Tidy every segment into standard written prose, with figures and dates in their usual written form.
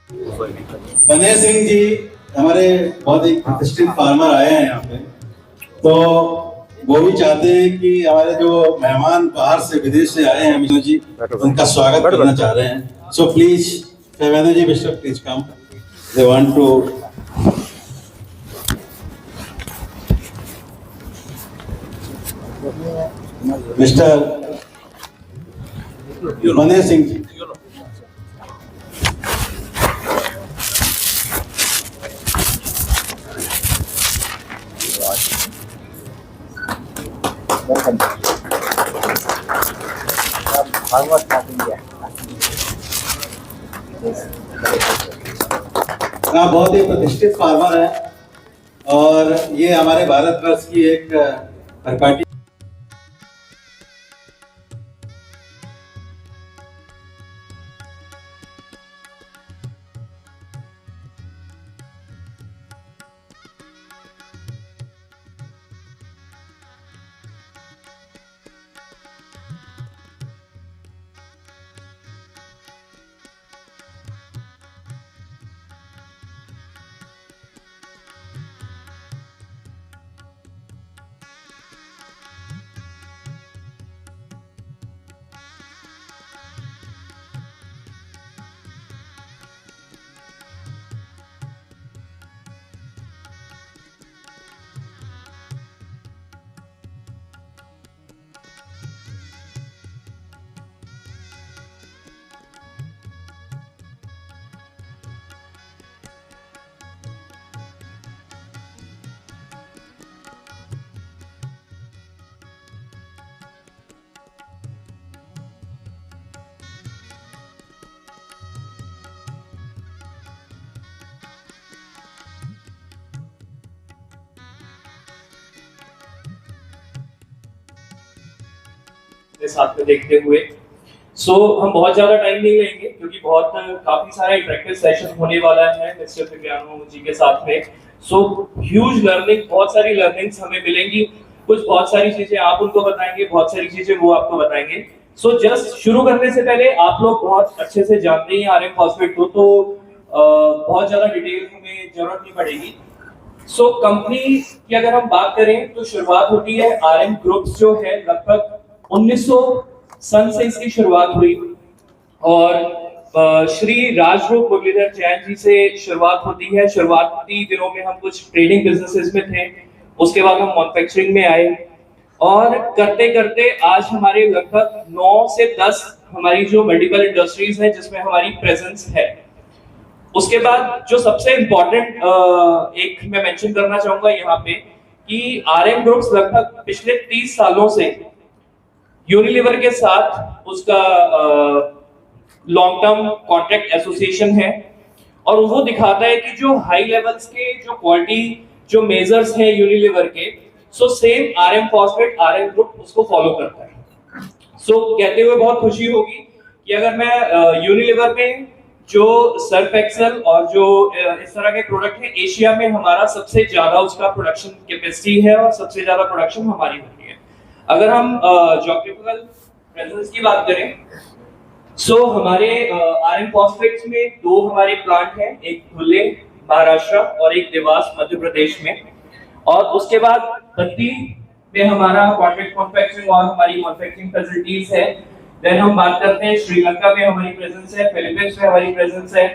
बने सिंह जी हमारे बहुत ही प्रतिष्ठित फार्मर आए हैं यहाँ पे, तो वो भी चाहते हैं कि हमारे जो मेहमान बाहर से विदेश से आए हैं विष्णु जी, उनका स्वागत करना चाह रहे हैं। सो प्लीज फेवेंद्र ji, mister please come, they want to. Mister बने सिंह जी। हाँ, बहुत ही प्रतिष्ठित फार्मर है और ये हमारे भारतवर्ष की एक परिपाटी। साथ में देखते हुए हम बहुत ज्यादा टाइम नहीं लेंगे क्योंकि बहुत काफी सारा इंटरेक्टिव सेशन होने वाला है मिस्टर फिग्यानो जी के साथ में। ह्यूज लर्निंग, बहुत सारी लर्निंग्स हमें मिलेंगी। कुछ बहुत सारी चीजें आप उनको बताएंगे, बहुत सारी चीजें वो आपको बताएंगे। जस्ट शुरू करने से पहले आप लोग बहुत अच्छे से जानते ही आरएम फॉस्फेट को, तो बहुत ज्यादा डिटेल हमें जरूरत नहीं पड़ेगी। कंपनी की अगर हम बात करें तो शुरुआत होती है आरएम ग्रुप्स जो है लगभग 1900 सन से इसकी शुरुआत हुई और श्री राजरूप मुरलीधर जैन जी से शुरुआत होती है। शुरुआती दिनों में हम कुछ ट्रेडिंग बिजनेसेस में थे, उसके बाद हम मैन्युफैक्चरिंग में आए और करते करते आज हमारे लगभग 9 से 10 हमारी जो मल्टीपल इंडस्ट्रीज हैं जिसमें हमारी प्रेजेंस है। उसके बाद जो सबसे इम्पोर्टेंट एक मैं मेंशन करना चाहूंगा यहाँ पे कि आरएम ग्रुप्स लगभग पिछले 30 सालों से यूनिलीवर के साथ उसका लॉन्ग टर्म कॉन्ट्रैक्ट एसोसिएशन है और वो दिखाता है कि जो हाई लेवल्स के जो क्वालिटी जो मेजर्स हैं यूनिलीवर के, same RM phosphate RM group उसको फॉलो करता है। कहते हुए बहुत खुशी होगी कि अगर मैं यूनिलीवर में जो सर्फ एक्सेल और जो इस तरह के प्रोडक्ट हैं, एशिया में हमारा सबसे ज्यादा उसका प्रोडक्शन कैपेसिटी है और सबसे ज्यादा प्रोडक्शन हमारी होती है। अगर हम ज्योग्राफिकल प्रेजेंस की बात करें हमारे आरएम फॉस्फेट्स में 2 हमारे प्लांट हैं, एक धुले महाराष्ट्र और एक देवास मध्य प्रदेश में। और उसके बाद बद्दी में हमारा कॉन्ट्रैक्ट मैन्युफैक्चरिंग और हमारी मैन्युफैक्चरिंग फैसिलिटीज है। देन हम बात करते हैं श्रीलंका में हमारी प्रेजेंस है, फिलीपींस में हमारी प्रेजेंस है,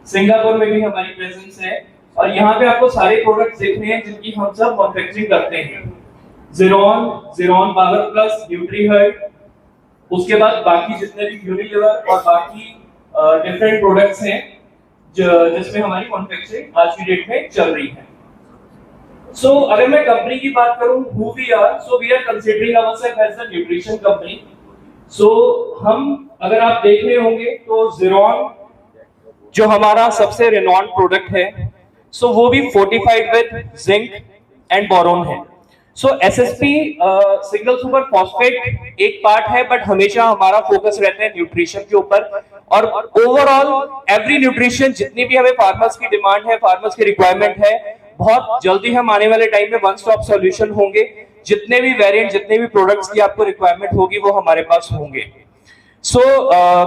सिंगापुर में भी हमारी प्रेजेंस है और यहाँ पे आपको सारे प्रोडक्ट्स दिख रहे हैं जिनकी हम सब मैन्युफैक्चरिंग करते हैं। ज़ीरॉन पावर प्लस, न्यूट्रीहर्ट, उसके बाद बाकी जितने भी यूनिलीवर और बाकी डिफरेंट प्रोडक्ट्स हैं जिसमें हमारी मैन्युफैक्चरिंग आज की डेट में चल रही है। अगर मैं कंपनी की बात करूं, who we are, we are considering ourselves as a nutrition company। हम अगर आप देख रहे होंगे तो ज़ीरॉन जो हमारा सबसे रेनॉन्ड प्रोडक्ट है, वो भी fortified with zinc and boron है। एसएसपी सिंगल सुपर फॉस्फेट एक पार्ट है, बट हमेशा हमारा फोकस रहता है न्यूट्रिशन के ऊपर और ओवरऑल एवरी न्यूट्रिशन जितनी भी हमें फार्मर्स की डिमांड है, फार्मर्स की रिक्वायरमेंट है, बहुत जल्दी हम आने वाले टाइम में वन स्टॉप सॉल्यूशन होंगे। जितने भी वेरिएंट, जितने भी प्रोडक्ट्स की आपको रिक्वायरमेंट होगी वो हमारे पास होंगे।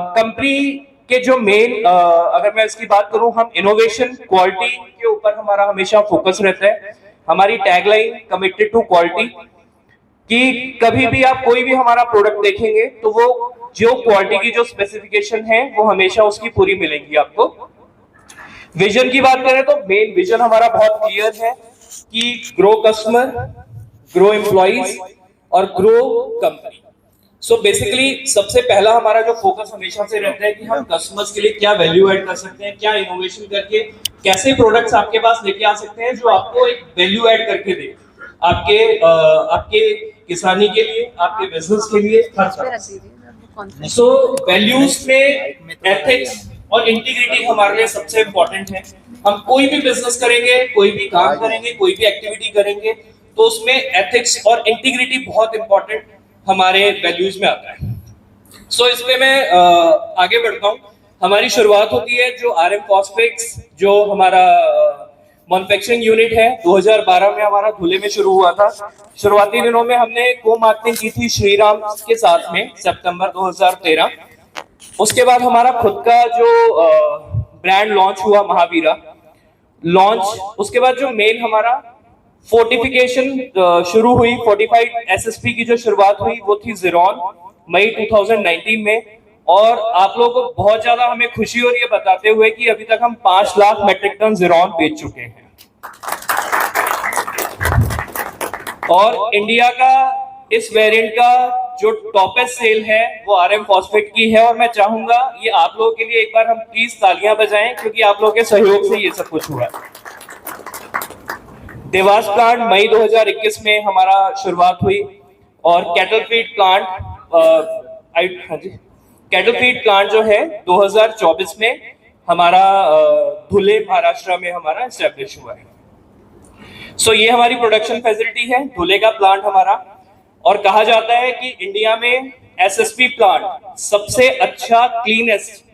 कंपनी कि जो मेन अगर मैं इसकी बात करूं, हम इनोवेशन क्वालिटी के ऊपर हमारा हमेशा फोकस रहता है। हमारी टैगलाइन कमिटेड टू क्वालिटी, कि कभी भी आप कोई भी हमारा प्रोडक्ट देखेंगे तो वो जो क्वालिटी की जो स्पेसिफिकेशन है वो हमेशा उसकी पूरी मिलेंगी आपको। विजन की बात करें तो मेन विजन हमारा बहुत क्लियर है कि ग्रो कस्टमर, ग्रो एम्प्लॉइज और ग्रो कंपनी। सो बेसिकली सबसे पहला हमारा जो फोकस हमेशा से रहता है कि हम कस्टमर्स के लिए क्या वैल्यू ऐड कर सकते हैं, क्या इनोवेशन करके कैसे प्रोडक्ट्स आपके पास लेके आ सकते हैं जो आपको एक वैल्यू ऐड करके दे, आपके किसानी के लिए, आपके बिजनेस के लिए, हर तरह। सो वैल्यूज में एथिक्स और इंटीग्रिटी हमारे लिए सबसे इंपॉर्टेंट है। हम कोई भी बिजनेस करेंगे, कोई भी काम करेंगे, कोई भी एक्टिविटी करेंगे तो उसमें एथिक्स और इंटीग्रिटी बहुत इंपॉर्टेंट हमारे वैल्यूज में आता है। सो इसमें मैं आगे बढ़ता हूँ। हमारी शुरुआत होती है जो RM फॉस्फेट्स, जो हमारा मैन्युफैक्चरिंग यूनिट है, 2012 में हमारा धुले में शुरू हुआ था। शुरुआती दिनों में हमने को मार्केटिंग की थी श्रीराम के साथ में, सितंबर 2013। उसके बाद हमारा खुद का जो ब्रांड लॉन्च हुआ, महावीरा लॉन्च। उसके बाद जो मेन हमारा फोर्टिफिकेशन शुरू हुई, फोर्टिफाइड SSP की जो शुरुआत हुई वो थी ज़ीरॉन, मई 2019 में। और आप लोगों को बहुत ज्यादा हमें खुशी हो रही है बताते हुए कि अभी तक हम 5 लाख मेट्रिक टन ज़ीरॉन बेच चुके हैं। और इंडिया का इस वेरिएंट का जो टॉपेस्ट सेल है वो RM फॉस्फेट की है। और मैं चाहूंगा ये आप लोगों के लिए एक बार हम प्लीज तालियां बजाएं, क्योंकि आप लोगों के सहयोग से ये सब कुछ हुआ है। देवास प्लांट मई 2021 में हमारा शुरुआत हुई। और cattle feed plant, cattle feed plant जो है 2024 में हमारा धुले महाराष्ट्र में हमारा एस्टेब्लिश हुआ है। सो ये हमारी प्रोडक्शन फैसिलिटी है, धुले का प्लांट हमारा। और कहा जाता है कि इंडिया में SSP प्लांट सबसे अच्छा, क्लीनेस्ट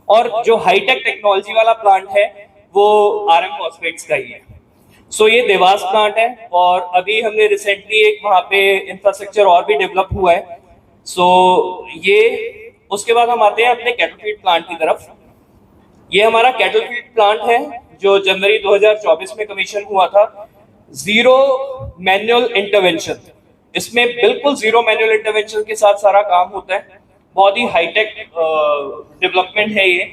और जो हाईटेक टेक्नोलॉजी वाला प्लांट है वो RM फॉस्फेट्स का ही है। सो ये देवास प्लांट है। और अभी हमने रिसेंटली एक वहाँ पे इंफ्रास्ट्रक्चर और भी डेवलप हुआ है। सो ये, उसके बाद हम आते हैं अपने कैटल फीड प्लांट की तरफ। ये हमारा कैटल फीड प्लांट है जो जनवरी 2024 में कमीशन हुआ था। जीरो मैनुअल इंटरवेंशन, इसमें बिल्कुल जीरो मैनुअल इंटरवेंशन के साथ सारा काम होता है। बहुत ही हाईटेक डेवलपमेंट है ये।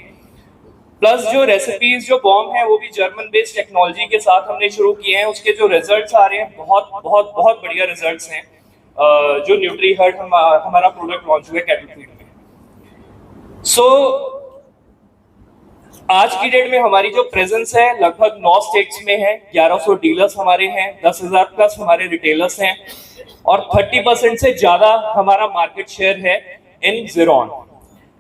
प्लस जो रेसिपीज, जो बॉम्ब है वो भी जर्मन बेस्ड टेक्नोलॉजी के साथ हमने शुरू किए हैं। उसके जो रिजल्ट्स आ रहे हैं बहुत बहुत बहुत बढ़िया रिजल्ट्स हैं। जो न्यूट्री हर्ट हमारा प्रोडक्ट लॉन्च हुआ है कैटल फीड में। सो आज की डेट में हमारी जो प्रेजेंस है लगभग 9 स्टेट्स में है। 1100 डीलर्स हमारे हैं, 10,000 प्लस हमारे रिटेलर्स हैं और 30% से ज्यादा हमारा मार्केट शेयर है इन ज़ीरॉन।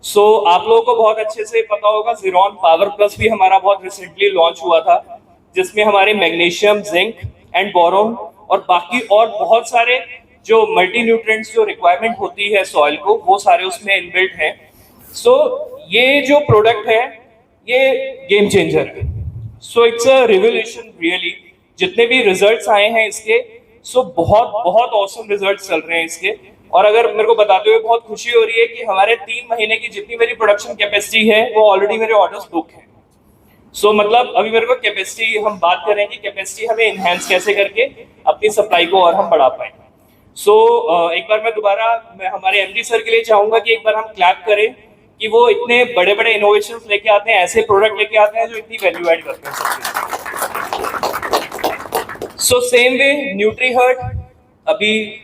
सो आप लोगों को बहुत अच्छे से पता होगा ज़ीरॉन पावर प्लस भी हमारा बहुत रिसेंटली लॉन्च हुआ था, जिसमें हमारे मैग्नीशियम, जिंक एंड बोरोन और बाकी और बहुत सारे जो मल्टी न्यूट्रिएंट्स जो रिक्वायरमेंट होती है सॉइल को, वो सारे उसमें इनबिल्ट हैं। सो ये जो प्रोडक्ट है ये गेम चेंजर है। So it's a revolution really. जितने भी रिजल्ट्स आए हैं इसके, सो बहुत बहुत ऑसम रिजल्ट्स चल रहे हैं इसके। और अगर मेरे को बताते हुए बहुत खुशी हो रही है कि हमारे 3 महीने की जितनी मेरी प्रोडक्शन कैपेसिटी है वो ऑलरेडी मेरे ऑर्डर्स बुक हैं। सो मतलब अभी मेरे को कैपेसिटी, हम बात करें कि कैपेसिटी हमें इनहेंस कैसे करके अपनी सप्लाई को और हम बढ़ा पाए। सो एक बार मैं दोबारा हमारे MD सर के लिए चाहूंगा कि एक बार हम क्लैप करें कि वो इतने बड़े बड़े इनोवेशंस लेके आते हैं, ऐसे प्रोडक्ट लेके आते हैं जो इतनी वैल्यू ऐड करते हैं सबके। सो सेम वे न्यूट्री हर्ट अभी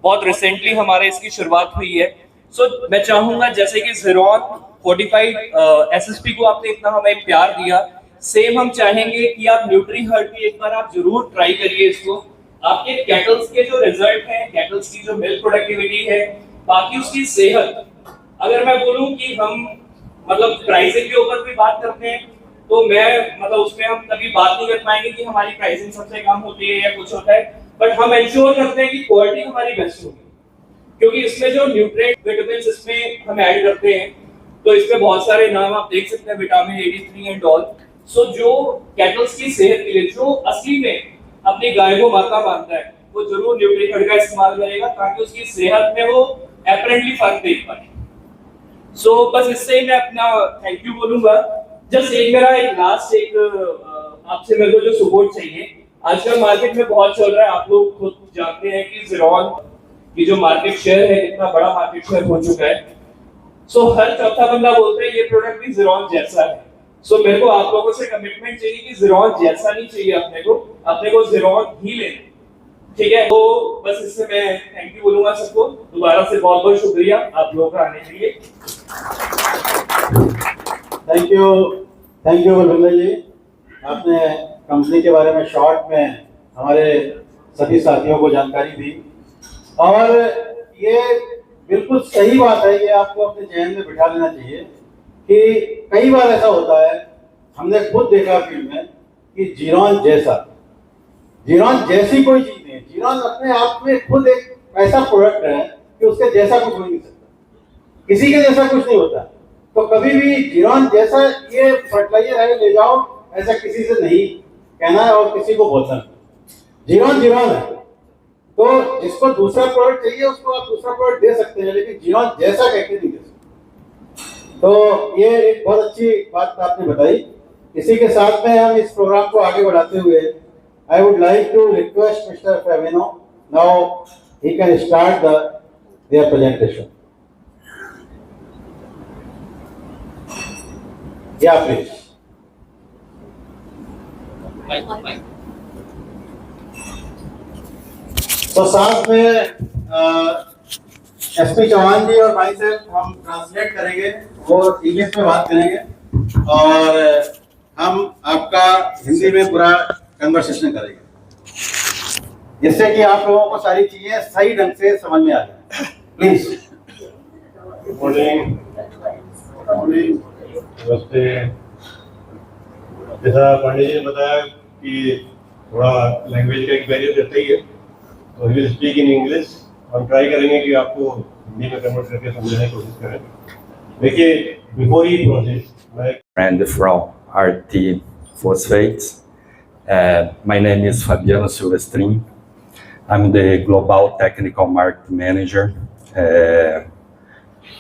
बहुत रिसेंटली हमारे इसकी शुरुआत हुई है। सो मैं चाहूंगा जैसे कि ज़ीरॉन फोर्टिफाइड SSP को आपने इतना हमें प्यार दिया, सेम हम चाहेंगे कि आप न्यूट्री हर्ट भी एक बार आप जरूर ट्राई करिए इसको। आपके कैटल्स के जो रिजल्ट हैं, कैटल्स की जो मिल्क प्रोडक्टिविटी है, बाकी उसकी सेहत, अगर मैं बोलूं कि हम मतलब प्राइसिंग के ऊपर भी बात करते हैं तो मैं मतलब उसमें हम कभी बात नहीं कर पाएंगे कि हमारी प्राइसिंग सबसे कम होती है या कुछ होता है, बट हम इंश्योर करते हैं कि क्वालिटी हमारी बेस्ट होगी, क्योंकि इसमें जो न्यूट्रिएंट विटामिन्स इसमें हम ऐड करते हैं तो इसमें बहुत सारे नाम आप देख सकते हैं, विटामिन 83 एंड ऑल। सो जो कैटल्स की सेहत के लिए, जो असली में अपनी गाय को माता मानता है, वो जरूर न्यूट्री हर्ट का इस्तेमाल करेगा ताकि उसकी सेहत में वो एपरेंटली फर्क देख पाए। सो बस इससे ही मैं अपना थैंक यू बोलूंगा। जस्ट एक लास्ट आपसे मेरे को जो सपोर्ट चाहिए, आजकल मार्केट में बहुत चल रहा है, आप लोग खुद जानते हैं कि ज़ीरॉन की जो मार्केट शेयर है कितना बड़ा मार्केट शेयर हो चुका है। सो हर चौथा बंदा बोलता है ये प्रोडक्ट भी ज़ीरॉन जैसा है। सो मेरे को आप लोगों से कमिटमेंट चाहिए कि ज़ीरॉन जैसा नहीं चाहिए अपने को ज़ीरॉन ही लेना, ठीक है? तो बस इससे मैं थैंक यू बोलूंगा सबको। दोबारा से बहुत बहुत शुक्रिया आप लोगों का आने के लिए। थैंक यू बलविंदर जी। आपने कंपनी के बारे में शॉर्ट में हमारे सभी साथियों को जानकारी दी, और ये बिल्कुल सही बात है, ये आपको अपने जहन में बिठा लेना चाहिए कि कई बार ऐसा होता है, हमने खुद देखा फील्ड में कि ज़ीरॉन जैसी कोई चीज नहीं है। ज़ीरॉन अपने आप में खुद एक ऐसा प्रोडक्ट है कि उसके जैसा कुछ हो नहीं सकता, किसी के जैसा कुछ नहीं होता। तो कभी भी ज़ीरॉन जैसा ये फर्टिलाइजर है ले जाओ, ऐसा किसी से नहीं कहना है और किसी को बोलना नहीं। ज़ीरॉन है, तो जिसको दूसरा प्रोडक्ट चाहिए उसको आप दूसरा प्रोडक्ट दे सकते हैं, लेकिन ज़ीरॉन जैसा कहकर नहीं दे सकते। तो ये एक बहुत अच्छी बात आपने बताई। इसी के साथ में हम इस प्रोग्राम को आगे बढ़ाते हुए I would like to request Mr. Favino, now he can start their presentation. Yeah, please. तो साथ में एसपी चौहान जी और भाई साहब हम ट्रांसलेट करेंगे, वो इंग्लिश में बात करेंगे और हम आपका हिंदी में पूरा कन्वर्सेशन करेंगे, जिससे कि आप लोगों को सारी चीजें सही ढंग से समझ में आ जाए। प्लीज। Good morning. नमस्ते। जैसा पांडे जी ने बताया कि थोड़ा लैंग्वेज का एक बैरियर रहता ही है, तो he will speak in English. हम ट्राई करेंगे कि आपको हिंदी में कन्वर्ट करके समझने की कोशिश करें। देखिए, बिफोर ही प्रोसेस मैं And from RT Phosphates. My name is Fabiano Silvestrin. I'm the Global Technical Market Manager.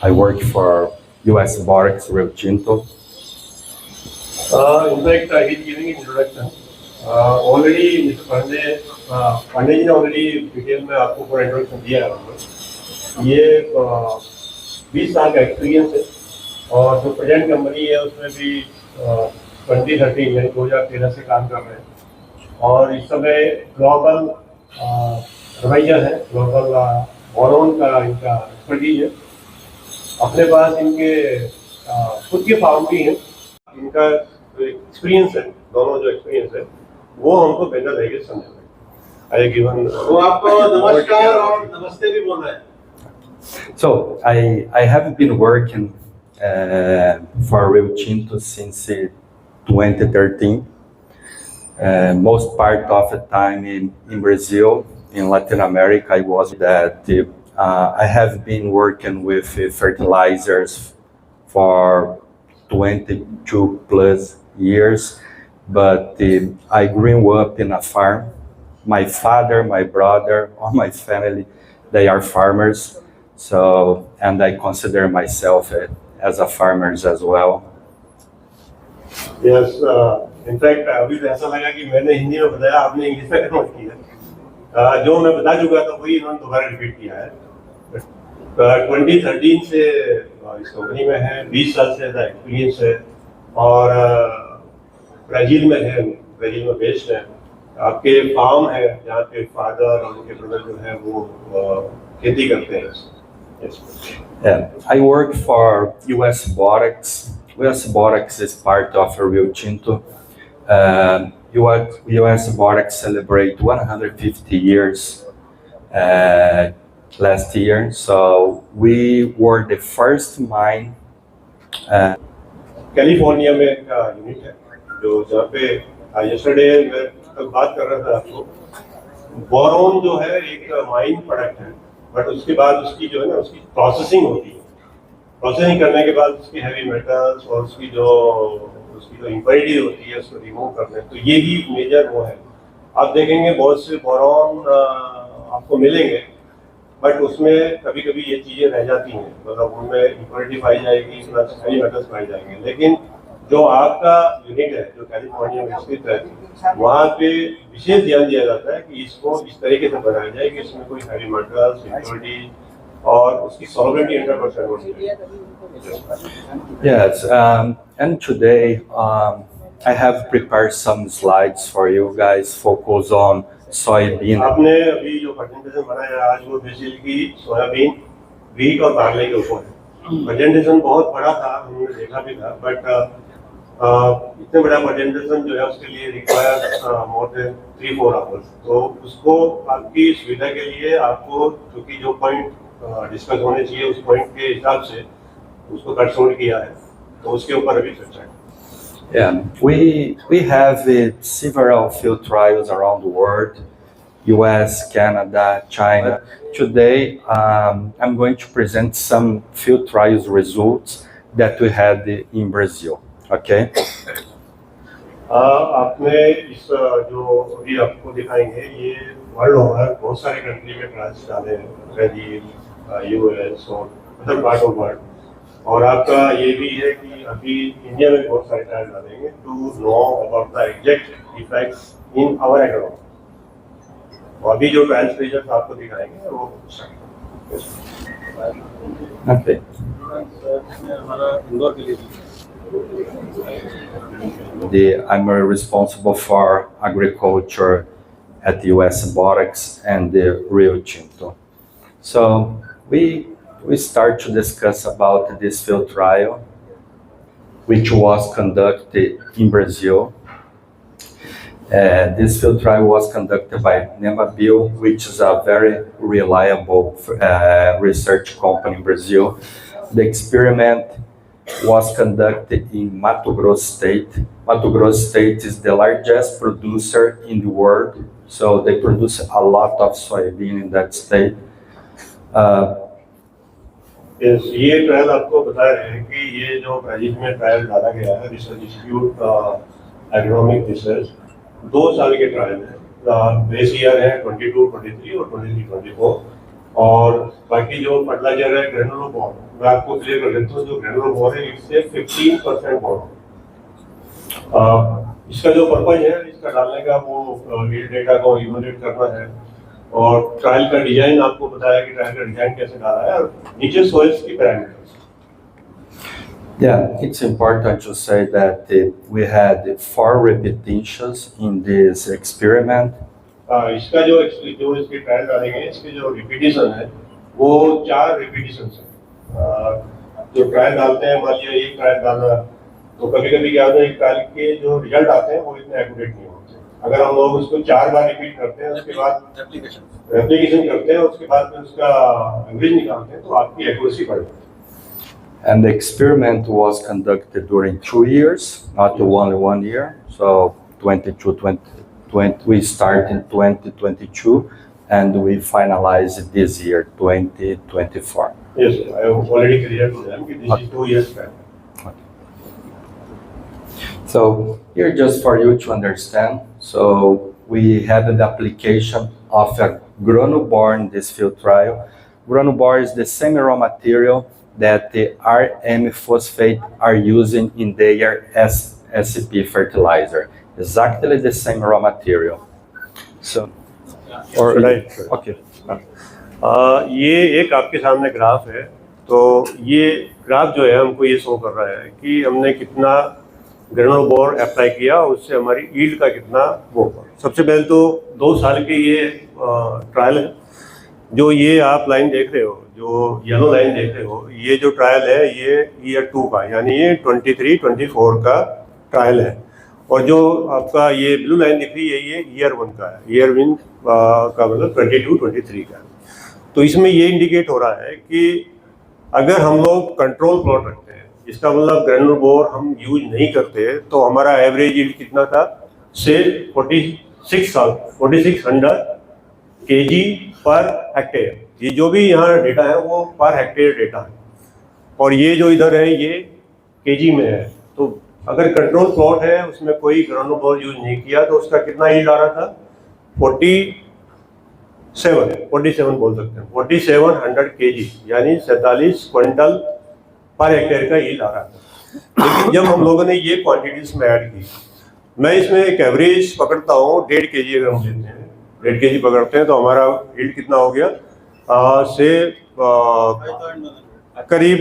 I work for US Borax Rio Tinto. in fact he's giving an introduction. Already Mr. Pandey ji ने already detail में आपको पूरा introduction दिया है। ये 20 साल का experience है, और जो प्रेजेंट कंपनी है उसमें भी 2013 यानी 2013 से काम कर रहे हैं, और इस समय ग्लोबल एडवाइजर है, ग्लोबल बोरोन का इनका एक्सपर्टीज है। अपने पास इनके खुद के फार्म भी हैं। इनका जो एक्सपीरियंस है, दोनों जो एक्सपीरियंस है वो हमको बेहतर तरीके से समझ में आए। गिवन वो आपको नमस्कार और नमस्ते भी बोल रहे हैं। So I have been working for Rio Tinto since 2013. Most part of the time in Brazil, in Latin America, I was that I have been working with fertilizers for 22 plus years, but I grew up in a farm. My father, my brother, all my family, they are farmers. So, and I consider myself as a farmer as well. Yes, in fact अभी तो ऐसा लगा कि मैंने हिंदी में बताया, आपने English में कन्वर्ट किया। जो मैं बता चुका था वही इन्होंने दोबारा रिपीट किया है। 2013 से इस कंपनी में है, 20 साल से एक्सपीरियंस है, और ब्राजील में है, ब्राजील में बेस्ड है। आपके फार्म है जहाँ पे फादर और उनके ब्रदर जो है वो खेती करते हैं। Yeah, I work for US Borax. US Borax is part of Rio Tinto. US Borax celebrate 150 years last year. So we were the first mine. California में एक यूनिट है जो जहाँ पे यस्टरडे मैं तक बात कर रहा था आपको। बोरोन जो है एक माइन प्रोडक्ट है, बट उसके बाद उसकी जो है ना उसकी प्रोसेसिंग होती है। प्रोसेसिंग करने के बाद उसकी हैवी मेटल्स और उसकी जो इम्प्योरिटी होती है उसको रिमूव करने, तो ये भी मेजर वो है। आप देखेंगे बहुत से बोरोन आपको मिलेंगे, बट उसमें कभी कभी ये चीज़ें रह जाती हैं, मतलब उनमें इक्वालिटी पाई जाएगी, प्लस हेवी मेटल्स पाए जाएंगे, लेकिन जो आपका यूनिट है जो कैलिफोर्निया में स्थित है वहाँ पे विशेष ध्यान दिया जाता है कि इसको इस तरीके से बनाया जाए कि इसमें कोई हैवी मेटल्स, सिक्योरिटी और उसकी सॉलिबिलिटी 100% होनी चाहिए। Yes, and today I have prepared some slides for you guys, focus on soybean. आपने अभी जो प्रेजेंटेशन बनाया है आज वो बेसिकली सोयाबीन, व्हीट और बार्ले के ऊपर है। प्रेजेंटेशन बहुत बड़ा था, हमने देखा भी था, बट इतने बड़ा प्रेजेंटेशन जो है उसके लिए रिक्वायर मोर देन 3-4 आवर्स। तो उसको आपकी सुविधा के लिए आपको क्योंकि जो पॉइंट डिस्कस होने चाहिए उस पॉइंट के हिसाब से उसको कट शॉर्ट किया है, तो उसके ऊपर अभी चर्चा है। Yeah, we have several field trials around the world, US, Canada, China. Today, I'm going to present some field trials results that we had in Brazil. Okay. आपने इस जो अभी आपको दिखाएंगे ये वर्ल्ड ओवर बहुत सारे कंट्री में ट्रायल्स डाले हैं, ब्राजील, यूएस और अदर पार्ट ऑफ वर्ल्ड, और आपका ये भी है कि अभी इंडिया में बहुत सारे ट्रायल डालेंगे to know about the exact effects in our agronomy. और अभी जो ट्रायल्स रिजल्ट आपको दिखाएंगे वो Okay. I'm responsible for agriculture at the US Borax and the Rio Tinto. So we start to discuss about this field trial, which was conducted in Brazil. This field trial was conducted by Nemabio, which is a very reliable research company in Brazil. The experiment was conducted in Mato Grosso State. Mato Grosso State is the largest producer in the world, so they produce a lot of soybean in that state. ये trial आपको बता रहे हैं कि ये जो Brazil में trial डाला गया है रिसर्च इंस्टीट्यूट एग्रोनॉमिक रिसर्च 2 साल के ट्रायल है, बेस ईयर है 22-23 और 23-24, और बाकी जो फर्टिलाइजर है ग्रेनुलोबोर, मैं आपको क्लियर कर देता हूँ, जो ग्रेनुलोबोर है इससे 15% बोरो। इसका जो पर्पज है इसका डालने का वो डेटा को इवैल्यूएट करना है, और ट्रायल का डिजाइन आपको बताया कि ट्रायल का डिजाइन कैसे डाला है, और नीचे सोइल्स की parameters. Yeah, it's important to say that we had 4 repetitions in this experiment. इसका जो इसके ट्रायल डालेंगे इसके जो रिपीटिशन है वो 4 रिपीटिशन है। जो ट्रायल डालते हैं, मान लिया एक ट्रायल डालना, तो कभी कभी क्या होता है एक ट्रायल के जो रिजल्ट आते हैं वो इतने एक्यूरेट नहीं होते। अगर हम लोग उसको 4 बार रिपीट करते हैं, उसके बाद रेप्लिकेशन करते हैं, उसके बाद में उसका एवरेज निकालते हैं, तो आपकी एक्यूरेसी बढ़ जाती है। And the experiment was conducted during 2 years, not only 1 year. So 20, we start in 2022 and we finalize this year, 2024. Yes, I have already cleared to them that this is 2 years back. So here just for you to understand, so we had the application of a granulobor in this field trial. Granulobor is the same raw material that the RM phosphate are using in their SCP fertilizer. Exactly the same raw material. So, or Right. Okay. ये एक आपके सामने graph है, तो ये graph जो है हमको ये शो कर रहा है कि हमने कितना ग्रेनुलोबोर अप्लाई किया, उससे हमारी ईल्ड का कितना वो। सबसे पहले तो 2 साल के ये ट्रायल है। जो ये आप लाइन देख रहे हो, जो येलो लाइन देख रहे हो, ये जो ट्रायल है ये ईयर 2 का, यानी ये 23-24 का ट्रायल है, और जो आपका ये ब्लू लाइन दिख रही है ये ईयर 1 का है, ईयर 1 का मतलब 22-23 का। तो इसमें ये इंडिकेट हो रहा है कि अगर हम लोग कंट्रोल प्लॉट रखते हैं, इसका मतलब ग्रेनुलोबोर हम यूज नहीं करते, तो हमारा एवरेज यील्ड कितना था से 4600 kg पर हेक्टेयर। ये जो भी यहाँ डेटा है वो पर हेक्टेयर डेटा है, और ये जो इधर है ये केजी में है। तो अगर कंट्रोल प्लॉट है उसमें कोई ग्रेनुलोबोर यूज नहीं किया तो उसका कितना यील्ड आ रहा था, 47 बोल सकते हैं, 4700 kg यानी 47 क्विंटल पर हेक्टेयर का यील्ड आ रहा था। लेकिन जब हम लोगों ने ये क्वांटिटीज में ऐड की, मैं इसमें एक एवरेज पकड़ता हूँ 1.5 kg अगर हम लेते हैं, 1.5 kg पकड़ते हैं तो हमारा यील्ड कितना हो गया, करीब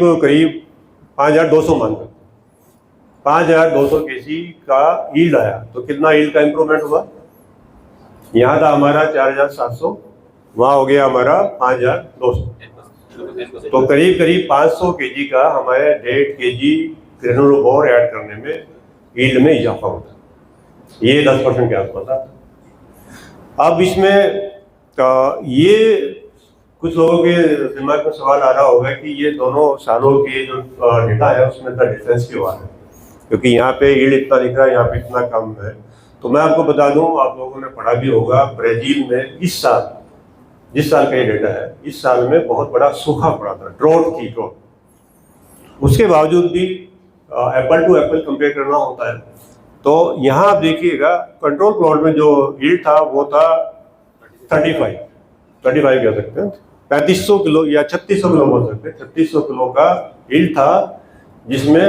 5200 मान लो, 5200 kg का यील्ड आया। तो कितना यील्ड का इंप्रूवमेंट हुआ, यहाँ था हमारा 4700, वहाँ हो गया हमारा 5200, तो करीब करीब 500 kg का हमारे 1.5 kg ग्रेनुलोफोर ऐड करने में यील्ड में इजाफा होता है। ये 10% के आसपास आता। अब इसमें ये कुछ लोगों के दिमाग में सवाल आ रहा होगा कि ये दोनों सालों के जो डेटा है उसमें इतना डिफरेंस क्यों आ रहा है, क्योंकि यहाँ पे यील्ड इतना दिख रहा है, यहाँ पे इतना कम है। तो मैं आपको बता दूं, आप लोगों ने पढ़ा भी होगा, ब्राजील में इस साल, जिस साल का ये डेटा है, इस साल में बहुत बड़ा सूखा पड़ा था, ड्रॉट। उसके बावजूद भी एप्पल टू एप्पल कंपेयर करना होता है। तो यहाँ आप देखिएगा कंट्रोल प्लॉट में जो यील्ड था वो था 35 कह सकते हैं, 3500 किलो या 3600 किलो बोल सकते हैं, 3600 किलो का यील्ड था जिसमें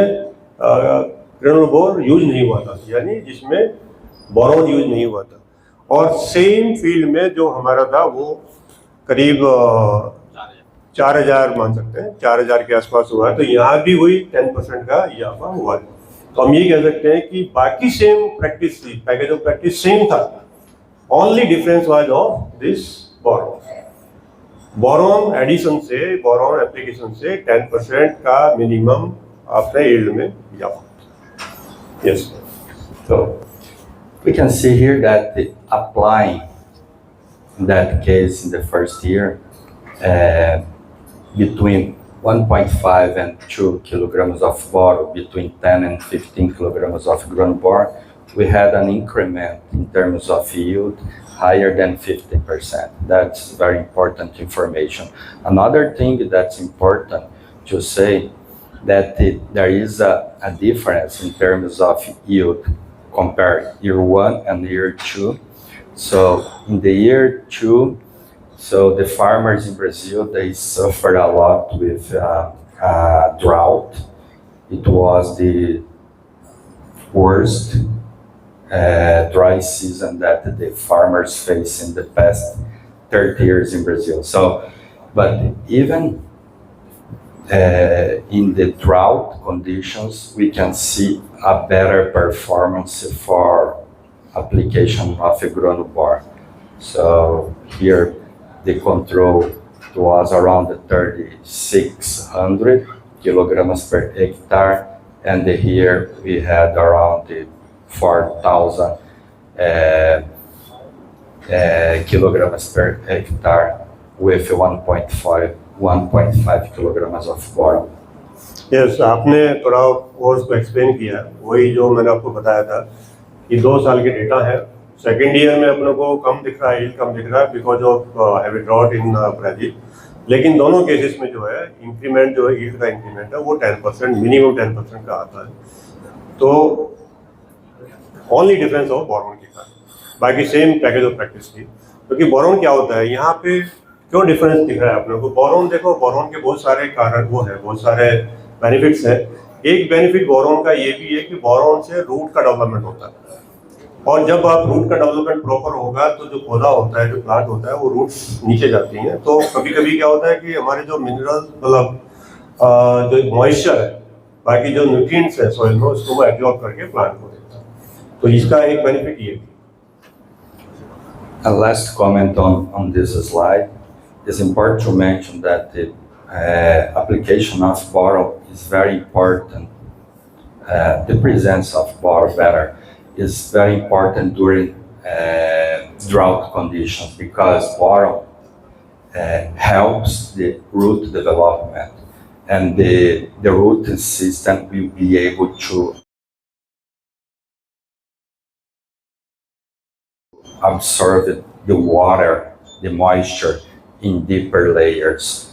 ग्रेनुलोफोर यूज नहीं हुआ था, यानी जिसमें बोरॉन यूज नहीं हुआ था। और सेम फील्ड में जो हमारा था वो करीब 4000 मान सकते हैं, 4000 के आसपास हुआ है। तो यहाँ भी वही 10% का इजाफा हुआ है। तो हम ये कह सकते हैं कि बाकी सेम प्रैक्टिस थी, पैकेज ऑफ प्रैक्टिस सेम था, only difference was of this boron addition से, बोरॉन एप्लीकेशन से 10% का मिनिमम आपने यील्ड में इजाफा। Yes, So we can see here that applying that case in the first year between 1.5 and 2 kilograms of boron, between 10 and 15 kilograms of ground boron, we had an increment in terms of yield higher than 50%. That's very important information. Another thing that's important to say that there is a difference in terms of yield compared year 1 and year 2. So in the year 2, so the farmers in Brazil, they suffered a lot with drought. It was the worst dry season that the farmers face in the past 30 years in Brazil. So, but even in the drought conditions, we can see a better performance for application of Granulbor. So here the control was around 3,600 kilograms per hectare, and here we had around 4,000 kilograms per hectare with 1.5 kilograms of boron. Yes, आपने थोड़ा और उसको explain किया, वही जो मैंने आपको बताया था कि 2 साल के डेटा है। सेकेंड ईयर में अपने को कम दिख रहा है, यील्ड कम दिख रहा है because of heavy drought in Brazil. लेकिन दोनों केसेस में जो है इंक्रीमेंट, जो है यील्ड का इंक्रीमेंट है वो 10%, मिनिमम 10% का आता है। तो ओनली डिफरेंस ऑफ बोरॉन के कारण, बाकी सेम पैकेज ऑफ प्रैक्टिस थी। क्योंकि बोरॉन क्या होता है, यहाँ पे क्यों डिफरेंस दिख रहा है अपने को? बोरॉन देखो, बोरॉन के बहुत सारे कारण वो है, बहुत सारे बेनिफिट्स है। एक बेनिफिट बोरॉन का ये भी है कि बोरॉन से रूट का डेवलपमेंट होता है, और जब आप रूट का डेवलपमेंट प्रॉपर होगा तो जो पौधा होता है, जो प्लांट होता है, वो रूट्स नीचे जाती हैं। तो कभी कभी क्या होता है कि हमारे जो मिनरल, मतलब जो मॉइस्चर है, बाकी जो न्यूट्रिएंट्स है सॉइल में, उसको वो एब्जॉर्ब करके प्लांट को देता है। तो इसका एक बेनिफिट ये है। A last comment on this slide. It's important to mention that the application of boron is very important. The presence of boron better is very important during drought conditions, because boron helps the root development, and the root system will be able to absorb the water, the moisture in deeper layers.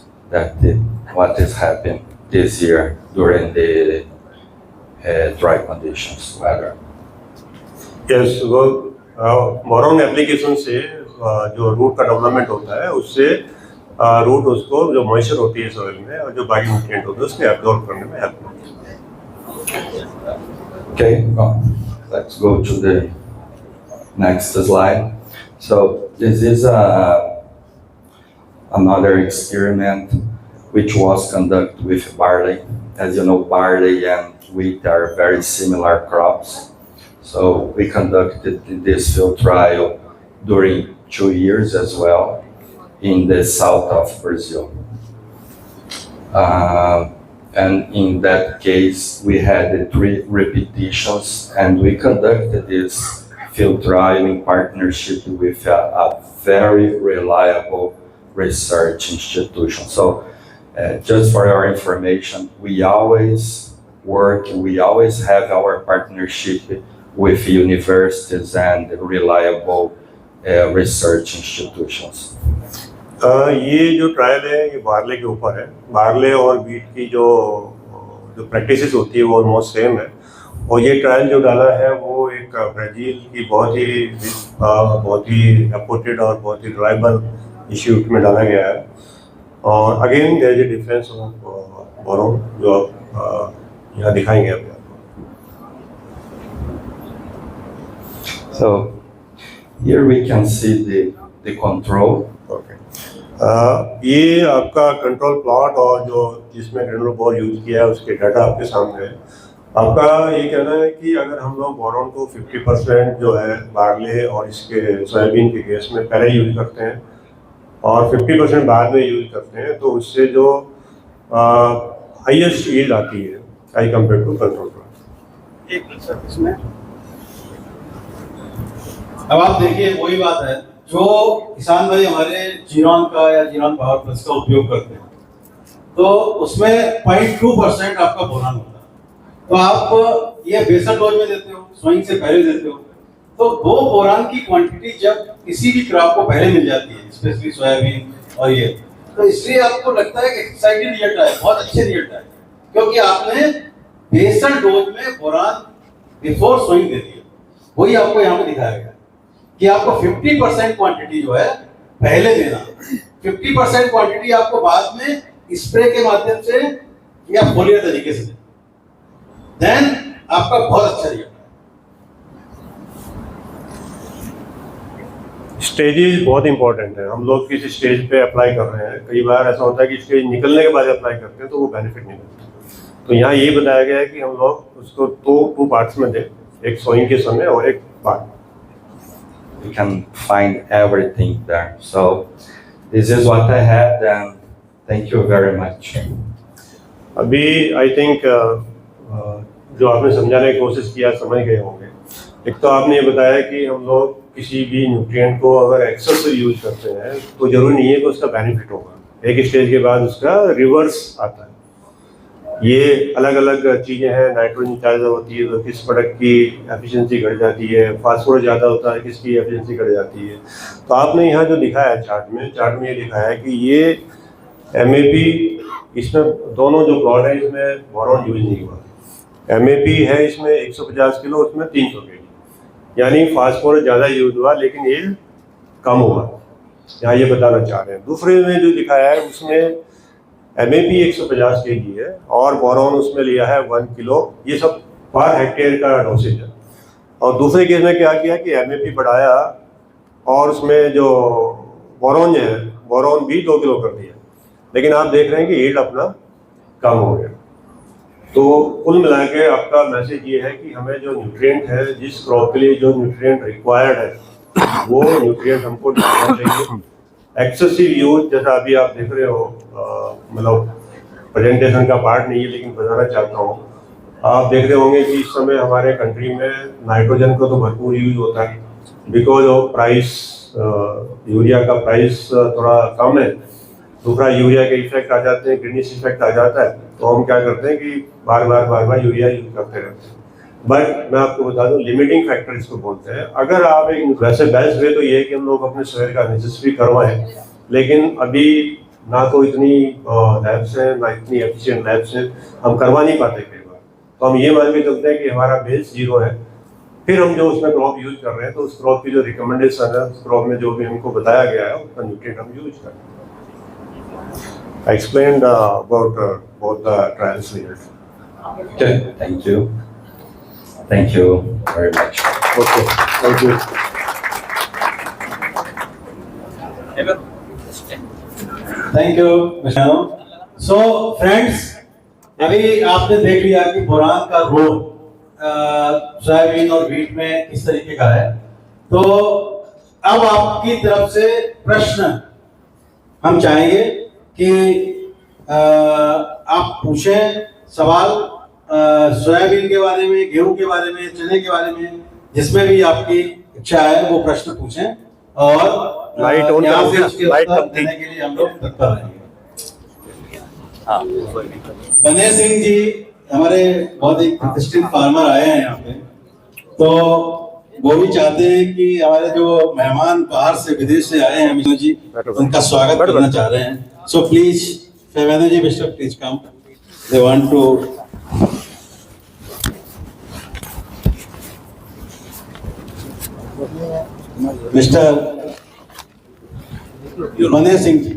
What is happening this year during the dry conditions weather. Yes, वो boron application से जो root का development होता है उससे root उसको जो moisture होती है सॉइल में और जो बाकी न्यूट्रिएंट होते हैं उसको एब्जॉर्ब करने में हेल्प करती है। Okay, let's go to the next slide. So this is another experiment which was conducted with barley. As you know, barley and wheat are very similar crops. So we conducted this field trial during 2 years as well in the south of Brazil. And in that case, we had 3 repetitions, and we conducted this field trial in partnership with a very reliable research institution. So, just for your information, we always have our partnership with universities and reliable research institutions. ये जो trial है ये barley के ऊपर है। Barley और wheat की जो प्रैक्टिसेस होती है वो ऑलमोस्ट सेम है, और ये ट्रायल जो डाला है वो एक ब्राज़ील की बहुत ही रेपुटेड और बहुत ही रिलायबल इंस्टीट्यूट में डाला गया है। और again there is a difference of boron जो आप यहाँ दिखाएंगे अभी आपको। So here we can see the control. Okay, ये आपका कंट्रोल प्लॉट और जो जिसमें ग्रेनुलर बोर यूज किया है उसके डाटा आपके सामने है। आपका ये कहना है कि अगर हम लोग बोरॉन को 50% जो है बार्ले और इसके सोयाबीन के केस में पहले यूज करते हैं और 50% बाद में यूज करते हैं, तो उससे जो हाईएस्ट यील्ड आती है I compare to control plot. इसमें अब आप देखिए वही बात है जो किसान भाई हमारे जीरॉन का या जीरॉन पावर प्लस का उपयोग करते हैं, तो उसमें 0.2% आपका बोरान होता है। तो आप ये बेसल डोज में देते हो, सोइंग से पहले देते हो, तो वो बोरान की क्वांटिटी जब किसी भी क्रॉप को पहले मिल जाती है, स्पेशली सोयाबीन और ये, तो इसलिए आपको लगता है कि एक्साइटेड रिजल्ट आए, बहुत अच्छे रिजल्ट आए, क्योंकि आपने बेसल डोज में बोरान बिफोर सोइंग दे दिया। वही आपको यहाँ पे दिखाया गया कि आपको 50% क्वांटिटी जो है पहले देना, 50% क्वांटिटी आपको बाद में स्प्रे के माध्यम से या फोलियर तरीके से, देन आपका बहुत अच्छा रिजल्ट। स्टेजेस बहुत इंपॉर्टेंट है। हम लोग किसी स्टेज पे अप्लाई कर रहे हैं, कई बार ऐसा होता है कि स्टेज निकलने के बाद अप्लाई करते हैं तो वो बेनिफिट नहीं मिलता। तो यहाँ ये बताया गया है कि हम लोग उसको टू पार्ट्स में दें, एक सोइंग के समय और एक बाद। You can find everything there. So this is what I had, and thank you very much. अभी आई थिंक जो आपने समझाने की कोशिश किया समझ गए होंगे। एक तो आपने ये बताया कि हम लोग किसी भी न्यूट्रिएंट को अगर एक्सेसिव यूज करते हैं तो जरूरी नहीं है कि उसका बेनिफिट होगा, एक स्टेज के बाद उसका रिवर्स आता है। ये अलग अलग चीज़ें हैं, नाइट्रोजन ज़्यादा होती है तो किस प्रोडक्ट की एफिशिएंसी घट जाती है, फास्फोरस ज़्यादा होता है किसकी एफिशिएंसी घट जाती है। तो आपने यहाँ जो दिखाया है चार्ट में ये दिखाया है कि ये MAP, इसमें दोनों जो प्लॉट है इसमें बोरॉन यूज नहीं हुआ। MAP है इसमें 150 किलो, उसमें 300 किलो, यानी फास्फोरस ज़्यादा यूज हुआ लेकिन ये कम हुआ, यहाँ ये बताना चाह रहे हैं। दूसरे में जो दिखाया है उसमें MAP 150 kg है और बोरॉन उसमें लिया है 1 किलो। ये सब पर हेक्टेयर का डोसेज है। और दूसरे केस में क्या किया कि MAP बढ़ाया और उसमें जो बोरॉन है बोरॉन भी 2 किलो कर दिया, लेकिन आप देख रहे हैं कि यील्ड अपना कम हो गया। तो कुल मिला के आपका मैसेज ये है कि हमें जो न्यूट्रिएंट है, जिस क्रॉप के लिए जो न्यूट्रिएंट रिक्वायर्ड है वो न्यूट्रिएंट हमको डालना चाहिए। एक्सेसिव यूज जैसा अभी आप देख रहे हो, मतलब प्रेजेंटेशन का पार्ट नहीं है लेकिन बताना चाहता हूँ, आप देख रहे होंगे कि इस समय हमारे कंट्री में नाइट्रोजन का तो भरपूर यूज होता है बिकॉज ऑफ प्राइस, यूरिया का प्राइस थोड़ा कम है। दूसरा यूरिया के इफेक्ट आ जाते हैं, ग्रीनिश इफेक्ट आ जाता है, तो हम क्या करते हैं कि बार बार यूरिया यूज करते रहते हैं। बट मैं आपको बता दूं लिमिटिंग फैक्टर इसको बोलते हैं। अगर आप एक वैसे बेस्ट वे तो ये है कि हम लोग अपने शहर का एनालिसिस भी करवाएं, लेकिन अभी ना तो इतनी लैब्स हैं ना इतनी एफिशिएंट लैब्स हैं, हम करवा नहीं पाते कई बार। तो हम ये मान के चलते हैं कि हमारा बेस 0 है फिर हम जो उसमें क्रॉप यूज कर रहे हैं तो उस क्रॉप की जो रिकमेंडेशन है, उस क्रॉप में जो भी हमको बताया गया है उसका न्यूट्रिएंट हम यूज कर रहे हैं। I explained about both the trials result. Okay, thank you. Thank you very much. Okay, thank you. Thank you mister. So friends, अभी आपने देख लिया कि बोरान का रोल सोयाबीन और व्हीट में किस तरीके का है। तो अब आपकी तरफ से प्रश्न हम चाहेंगे कि आप पूछें सवाल सोयाबीन के बारे में, गेहूं के बारे में, चने के बारे में, जिसमें भी आपकी इच्छा है वो प्रश्न पूछें और लाइट ऑन यहाँ कर से दिया, उसके लाइट उत्तर कम थी। देने के लिए हम लोग तत्पर रहेंगे। बंदे सिंह जी हमारे बहुत ही प्रतिष्ठित फार्मर आए हैं यहाँ पे, तो वो भी चाहते हैं कि हमारे जो मेहमान बाहर से विदेश से आए हैं मिश्रा जी, उनका स्वागत करना चाह रहे हैं। सो प्लीज फेमेनो ji, mister please come, they want to mister बंदे सिंह जी।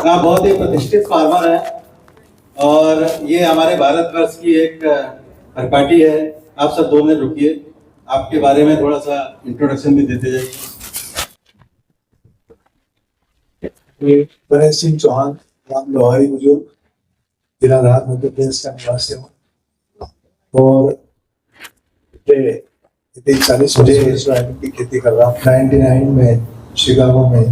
आप बहुत ही प्रतिष्ठित फार्मर हैं और ये हमारे भारतवर्ष की एक पार्टी है। आप सब 2 मिनट रुकिए, आपके बारे में थोड़ा सा इंट्रोडक्शन भी देते जाइए। गणेश सिंह चौहान, राम लोहारी बुजुर्ग, जिला राहत मध्य प्रदेश का निवासी हूँ और 40 वर्ष सोयाबीन की खेती कर रहा हूँ। 99 में शिकागो में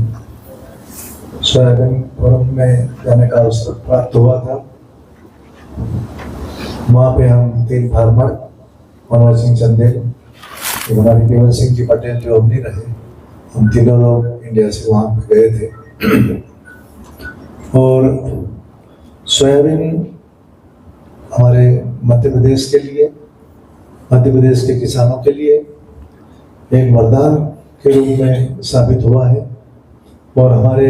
सोयाबीन फोरम में जाने का अवसर प्राप्त हुआ था। वहाँ पे हम 3 फार्मर, मनोहर सिंह चंदेल, हमारे केवल सिंह जी पटेल जो अब नहीं रहे, हम तीनों लोग इंडिया से वहाँ पे गए थे। और सोयाबीन हमारे मध्य प्रदेश के लिए, मध्य प्रदेश के किसानों के लिए एक वरदान के रूप में साबित हुआ है और हमारे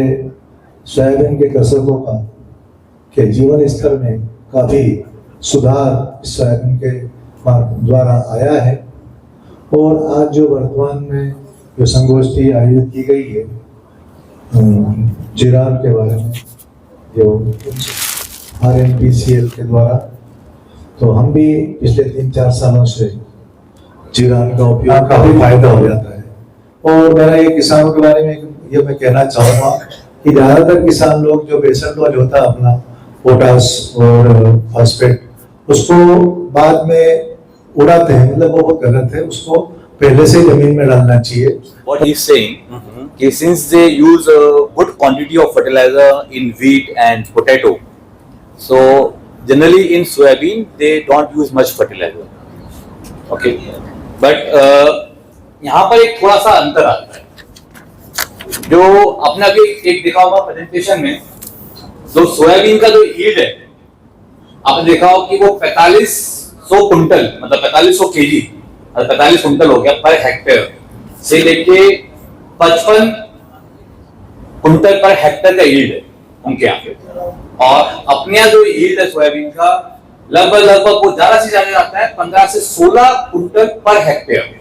सोयाबीन के कृषकों का के जीवन स्तर में काफ़ी सुधार सोयाबीन के द्वारा आया है। और आज जो वर्तमान में जो संगोष्ठी आयोजित की गई है जीरान के बारे में, जो RNPCL के द्वारा, तो हम भी पिछले 3-4 सालों से जीरान का उपयोग काफी फायदा हो जाता है। और मेरा ये किसानों के बारे में ये मैं कहना चाहूँगा कि ज्यादातर किसान लोग जो बेसल डोज होता है अपना पोटास और फॉस्फेट, उसको बाद में उड़ाते हैं, मतलब वो बहुत गलत है, उसको पहले से जमीन में डालना चाहिए। What he's saying, since they use a good quantity of fertilizer in wheat and potato, so generally in soybean they don't use much fertilizer. Okay, but यहाँ पर एक थोड़ा सा अंतर आता है, जो अपने अभी एक देखा होगा प्रेजेंटेशन में, जो सोयाबीन का जो यील्ड है, आपने देखा हो कि वो 4500 कुंटल, मतलब 4500 केजी, 45 कुंटल हो गया पर हेक्टेयर से लेके 55 कुंटल पर हेक्टेयर का यील्ड है उनके यहाँ। और अपने यहाँ जो यील्ड है सोयाबीन का लगभग वो ज्यादा से ज्यादा आता है 15 से 16 कुंटल पर हेक्टेयर।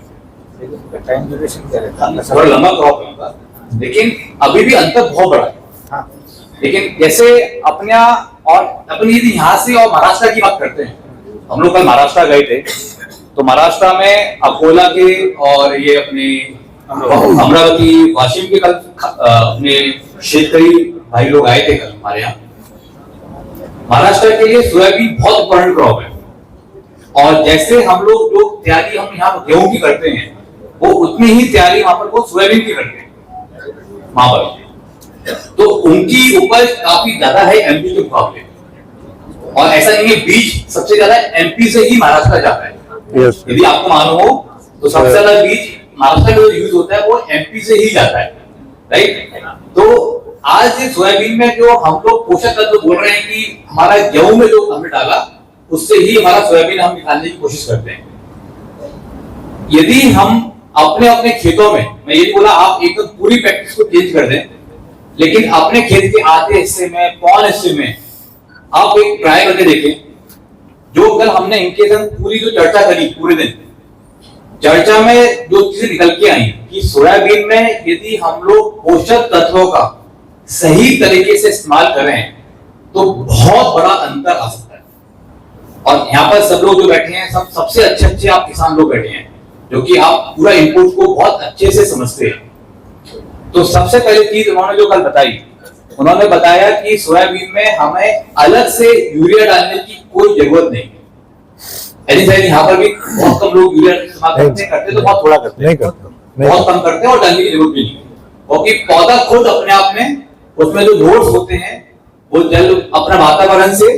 थोड़ा लंबा क्रॉप है उनका, लेकिन अभी भी अंतर बहुत बड़ा है। लेकिन जैसे अपने यहाँ और अपन यदि यहाँ से और महाराष्ट्र की बात करते हैं, हम लोग कल महाराष्ट्र गए थे, तो महाराष्ट्र में अकोला के और ये अपने अमरावती, वाशिम के कल अपने शेतकरी भाई लोग आए थे कल हमारे यहाँ। महाराष्ट्र के लिए सोयाबीन बहुत इंपॉर्टेंट क्रॉप है और जैसे हम लोग जो तैयारी हम यहाँ गेहूं की करते हैं, वो उतनी ही तैयारी वहां पर वो सोयाबीन की करते हैं वहां पर। तो उनकी उपज काफी ज्यादा है एमपी के मुकाबले, और ऐसा नहीं है बीज सबसे ज्यादा एमपी से ही महाराष्ट्र जाता है। यदि आपको मालूम हो तो सबसे ज्यादा बीज महाराष्ट्र में जो यूज होता है वो एमपी से ही जाता है, राइट। तो आज सोयाबीन में जो हम लोग पोषक तत्व बोल रहे हैं कि हमारा गेहूं में जो हमने डाला उससे ही हमारा सोयाबीन हम निकालने की कोशिश करते हैं। यदि हम अपने अपने खेतों में, मैं ये बोला आप एकदम पूरी प्रैक्टिस को चेंज कर दें, लेकिन अपने खेत के आधे हिस्से में, पौन हिस्से में आप एक ट्राई करके देखें। जो कल हमने इनके संग पूरी जो चर्चा करी पूरे दिन, चर्चा में जो चीजें निकल के आई कि सोयाबीन में यदि हम लोग पोषक तत्वों का सही तरीके से इस्तेमाल करें तो बहुत बड़ा अंतर आ सकता है। और यहाँ पर सब लोग जो बैठे हैं, सबसे अच्छे आप किसान लोग बैठे हैं, जो कि आप पूरा इनपुट को बहुत अच्छे से समझते हैं। तो सबसे पहली चीज उन्होंने जो कल बताई, उन्होंने बताया कि सोयाबीन में हमें अलग से यूरिया डालने की कोई जरूरत नहीं है। यहाँ पर भी बहुत कम लोग यूरिया इस्तेमाल करते तो बहुत थोड़ा करते हैं, बहुत कम करते हैं और डालने की जरूरत भी नहीं है, क्योंकि पौधा खुद अपने आप में उसमें जो नोड्स होते हैं वो जल अपना वातावरण से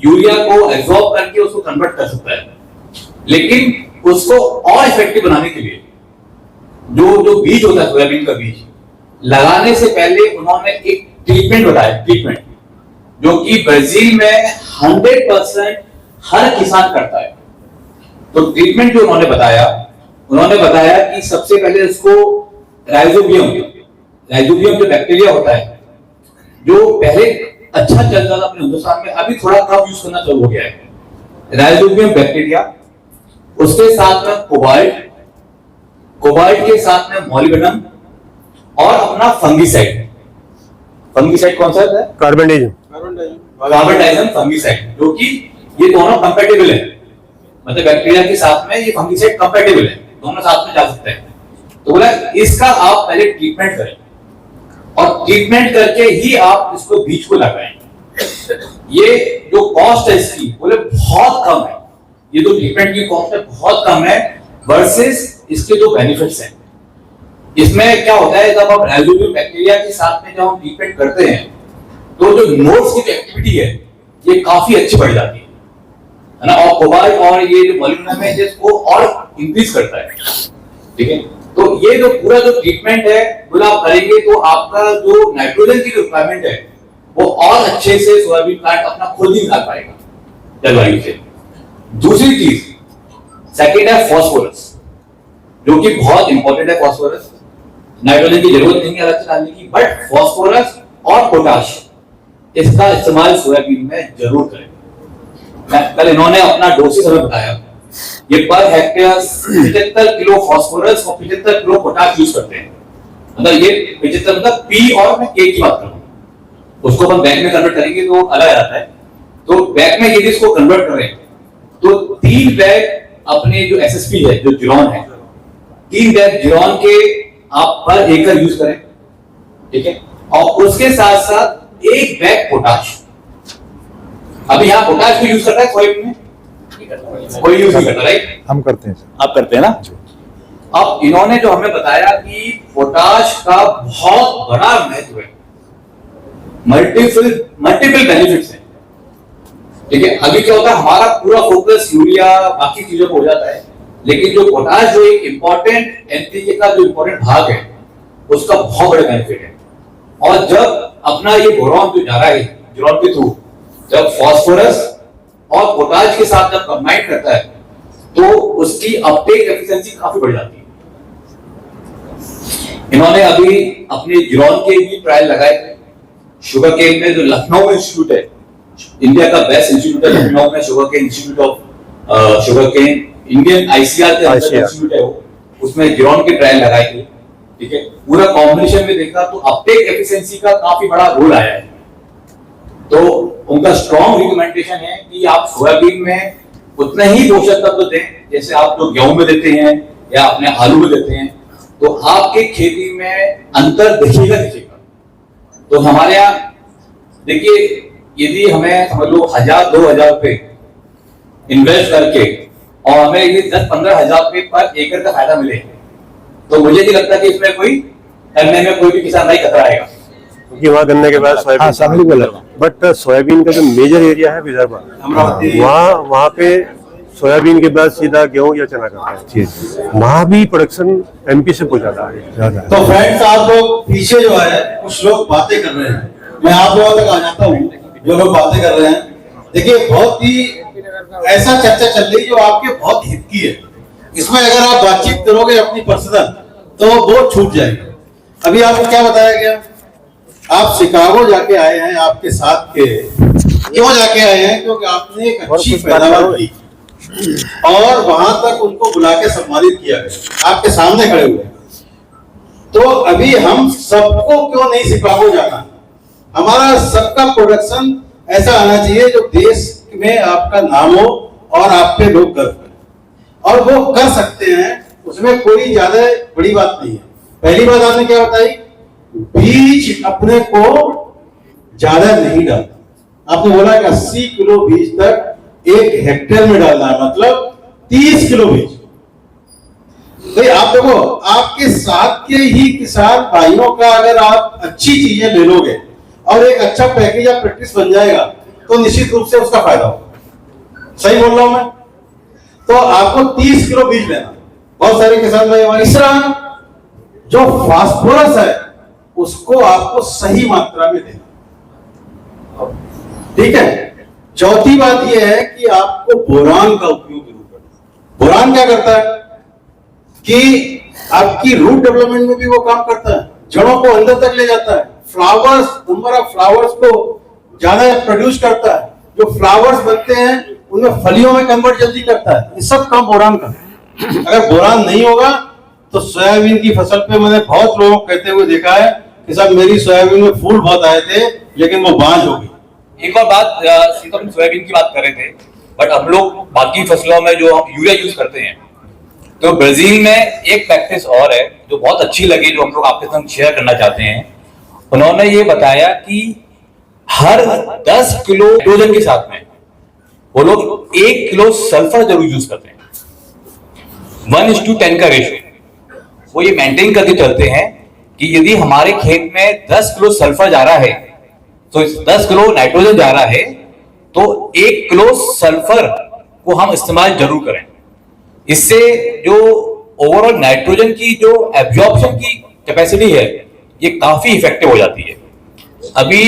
यूरिया को एब्जॉर्ब करके उसको कन्वर्ट कर सकता है। लेकिन उसको और इफेक्टिव बनाने के लिए जो बीज होता है सोयाबीन का बीज लगाने से पहले उन्होंने एक ट्रीटमेंट बताया, ट्रीटमेंट जो कि ब्राजील में 100% हर किसान करता है। तो ट्रीटमेंट जो उन्होंने बताया कि सबसे पहले उसको राइजोबियम जो बैक्टीरिया होता है, जो पहले अच्छा चल रहा था अपने हिंदुस्तान में, अभी थोड़ा कम यूज करना चालू हो गया है। राइजोबियम बैक्टीरिया, उसके साथ में कोबाल्ट के साथ में मॉलिबेडम और अपना फंगीसाइड कौन सा है? कार्बनडाइजम फंगीसाइड, जो कि ये दोनों कंपैटिबल है, मतलब बैक्टीरिया के साथ में ये फंगीसाइड कंपैटिबल है, दोनों साथ में जा सकते हैं। तो बोला इसका आप पहले ट्रीटमेंट करें और ट्रीटमेंट करके ही आप इसको बीज को लगाएं। ये जो कॉस्ट है इसकी बोले बहुत कम है, ये जो ट्रीटमेंट की कॉस्ट है बहुत कम है वर्सेस इसके जो बेनिफिट्स हैं। इसमें क्या होता है, जब आप राइजोबियम बैक्टीरिया के साथ में जब हम ट्रीटमेंट करते हैं तो जो नोड्स की एक्टिविटी है ये काफी अच्छी बढ़ जाती है ना, और कोबाल्ट और ये जो मॉलिबेडम है इसको और इंक्रीज करता है। ठीक है, तो ये जो पूरा जो ट्रीटमेंट है बोला आप करेंगे तो आपका जो नाइट्रोजन की रिक्वायरमेंट है वो और अच्छे से सोयाबीन प्लांट अपना खुद ही निकाल पाएगा जलवायु से। दूसरी चीज सेकंड है फास्फोरस, जो कि बहुत इंपॉर्टेंट है। फास्फोरस, नाइट्रोजन की जरूरत नहीं है अलग से डालने की, बट फास्फोरस और पोटाश इसका इस्तेमाल सोयाबीन में जरूर करें। कल इन्होंने अपना डोसेज हमें बताया, ये पर हेक्टेयर 75 किलो फास्फोरस और 75 किलो पोटाश यूज करते हैं। मतलब ये 75 मतलब पी और मैं के की बात कर रहा हूँ, उसको हम बैग में कन्वर्ट करेंगे तो अलग आ जाता है। तो बैग में यदि इसको कन्वर्ट करें तो 3 बैग अपने जो एसएसपी है, जो जिरोन है, 3 बैग जिरोन के आप पर एकड़ यूज करें। ठीक है, और उसके साथ साथ 1 बैग पोटाश। अभी यहाँ पोटाश को यूज करता है सोयाबीन में, कोई यूज नहीं करता, राइट? हम करते हैं, आप करते हैं ना। अब इन्होंने जो हमें बताया कि पोटाश का बहुत बड़ा महत्व है, मल्टीपल बेनिफिट्स हैं। ठीक है, अभी क्या होता है हमारा पूरा फोकस यूरिया बाकी चीजों पर हो जाता है, लेकिन जो पोटाश जो एक इंपॉर्टेंट एनपीके का जो इंपॉर्टेंट भाग है उसका बहुत बड़ा बेनिफिट है। और जब अपना ये बोरॉन जो जा रहा है जिरोन के थ्रू, जब फास्फोरस और पोटाश के साथ जब कंबाइन करता है तो उसकी अपटेक एफिशिएंसी काफी बढ़ जाती है। इन्होंने अभी अपने जिरोन के भी ट्रायल लगाए थे शुगर केन में, जो लखनऊ इंस्टीट्यूट है, इंडिया का बेस्ट इंस्टीट्यूट है लखनऊ में, sugarcane institute of sugarcane, Indian ICR के अंदर इंस्टीट्यूट है वो, उसमें जिरोन के ट्रायल लगाए थे। ठीक है, पूरा कॉम्बिनेशन में देखा तो अपटेक एफिशिएंसी का काफी बड़ा रोल आया है। तो उनका स्ट्रॉन्ग रिकमेंडेशन है कि आप सोयाबीन में उतना ही पोषक तत्व दें जैसे आप जो गेहूं में देते हैं या अपने आलू में देते हैं, तो आपके खेती में अंतर दिखेगा। तो हमारे यहाँ देखिए, यदि हमें समझ लो 1000-2000 रुपए इन्वेस्ट करके और हमें ये 10-15 हजार रुपए पर एकड़ का फायदा मिले, तो मुझे नहीं लगता कि इसमें कोई करने में कोई भी किसान नहीं खतरा आएगा, क्योंकि वहाँ गन्ने के बाद सोयाबीन, बट सोयाबीन का जो मेजर एरिया है विदर्भ, वहाँ पे सोयाबीन के बाद सीधा गेहूं या चना करते हैं। वहाँ भी प्रोडक्शन एमपी से बहुत ज्यादा है। तो फ्रेंड्स, आप लोग पीछे जो है कुछ लोग बातें कर रहे हैं, मैं आप लोगों तक आ जाता हूँ। जो लोग बातें कर रहे हैं देखिए बहुत ही ऐसा चर्चा चल रही जो आपके बहुत हित की है। इसमें अगर आप बातचीत करोगे अपनी पर्सनल तो वो छूट जाएगी। अभी आपको क्या बताया गया, आप शिकागो जाके आए हैं, आपके साथ के क्यों जाके आए हैं, क्योंकि आपने एक अच्छी पैदावार की और वहां तक उनको बुला के सम्मानित किया गया, आपके सामने खड़े हुए। तो अभी हम सबको क्यों नहीं शिकागो जाना, हमारा सबका प्रोडक्शन ऐसा आना चाहिए जो देश में आपका नाम हो और आप पे लोग गर्व करें, और वो कर सकते हैं, उसमें कोई ज्यादा बड़ी बात नहीं है। पहली बात आपने क्या बताई, बीज अपने को ज्यादा नहीं डालना। आपने बोला कि 80 किलो बीज तक 1 हेक्टेयर में डालना है, मतलब 30 किलो बीज। तो आप देखो, आपके साथ के ही किसान भाइयों का अगर आप अच्छी चीजें ले लोगे और एक अच्छा पैकेज या प्रैक्टिस बन जाएगा तो निश्चित रूप से उसका फायदा होगा। सही बोल रहा हूं मैं? तो आपको 30 किलो बीज लेना। बहुत सारे किसान भाई हमारे, तीसरा जो फास्फोरस है उसको आपको सही मात्रा में देना, ठीक है। चौथी बात यह है कि आपको बोरान का उपयोग जरूर करना। बोरान क्या करता है कि आपकी रूट डेवलपमेंट में भी वो काम करता है, जड़ों को अंदर तक ले जाता है, फ्लावर्स, नंबर ऑफ फ्लावर्स को ज्यादा प्रोड्यूस करता है, जो फ्लावर्स बनते हैं उनमें फलियों में कन्वर्ट जल्दी करता है। ये सब काम बोरान का है। अगर बोरान नहीं होगा तो सोयाबीन की फसल पे मैंने बहुत लोगों को कहते हुए देखा है कि साहब मेरी सोयाबीन में फूल बहुत आए थे लेकिन वो बांझ हो गई। एक और बात, हम सोयाबीन की बात कर रहे थे, बट हम लोग बाकी फसलों में जो हम यूरिया यूज करते हैं, तो ब्राजील में एक प्रैक्टिस और है जो बहुत अच्छी लगी, जो हम लोग आपके साथ शेयर करना चाहते हैं। उन्होंने ये बताया कि हर 10 किलो नाइट्रोजन के साथ में वो लोग 1 किलो सल्फर जरूर यूज करते हैं। 1:10 का रेशियो वो ये मेंटेन करके चलते हैं कि यदि हमारे खेत में 10 किलो सल्फर जा रहा है तो 10 किलो नाइट्रोजन जा रहा है, तो 1 किलो सल्फर को हम इस्तेमाल जरूर करें। इससे जो ओवरऑल नाइट्रोजन की जो एब्जॉर्प्शन की कैपेसिटी है ये काफी इफेक्टिव हो जाती है। अभी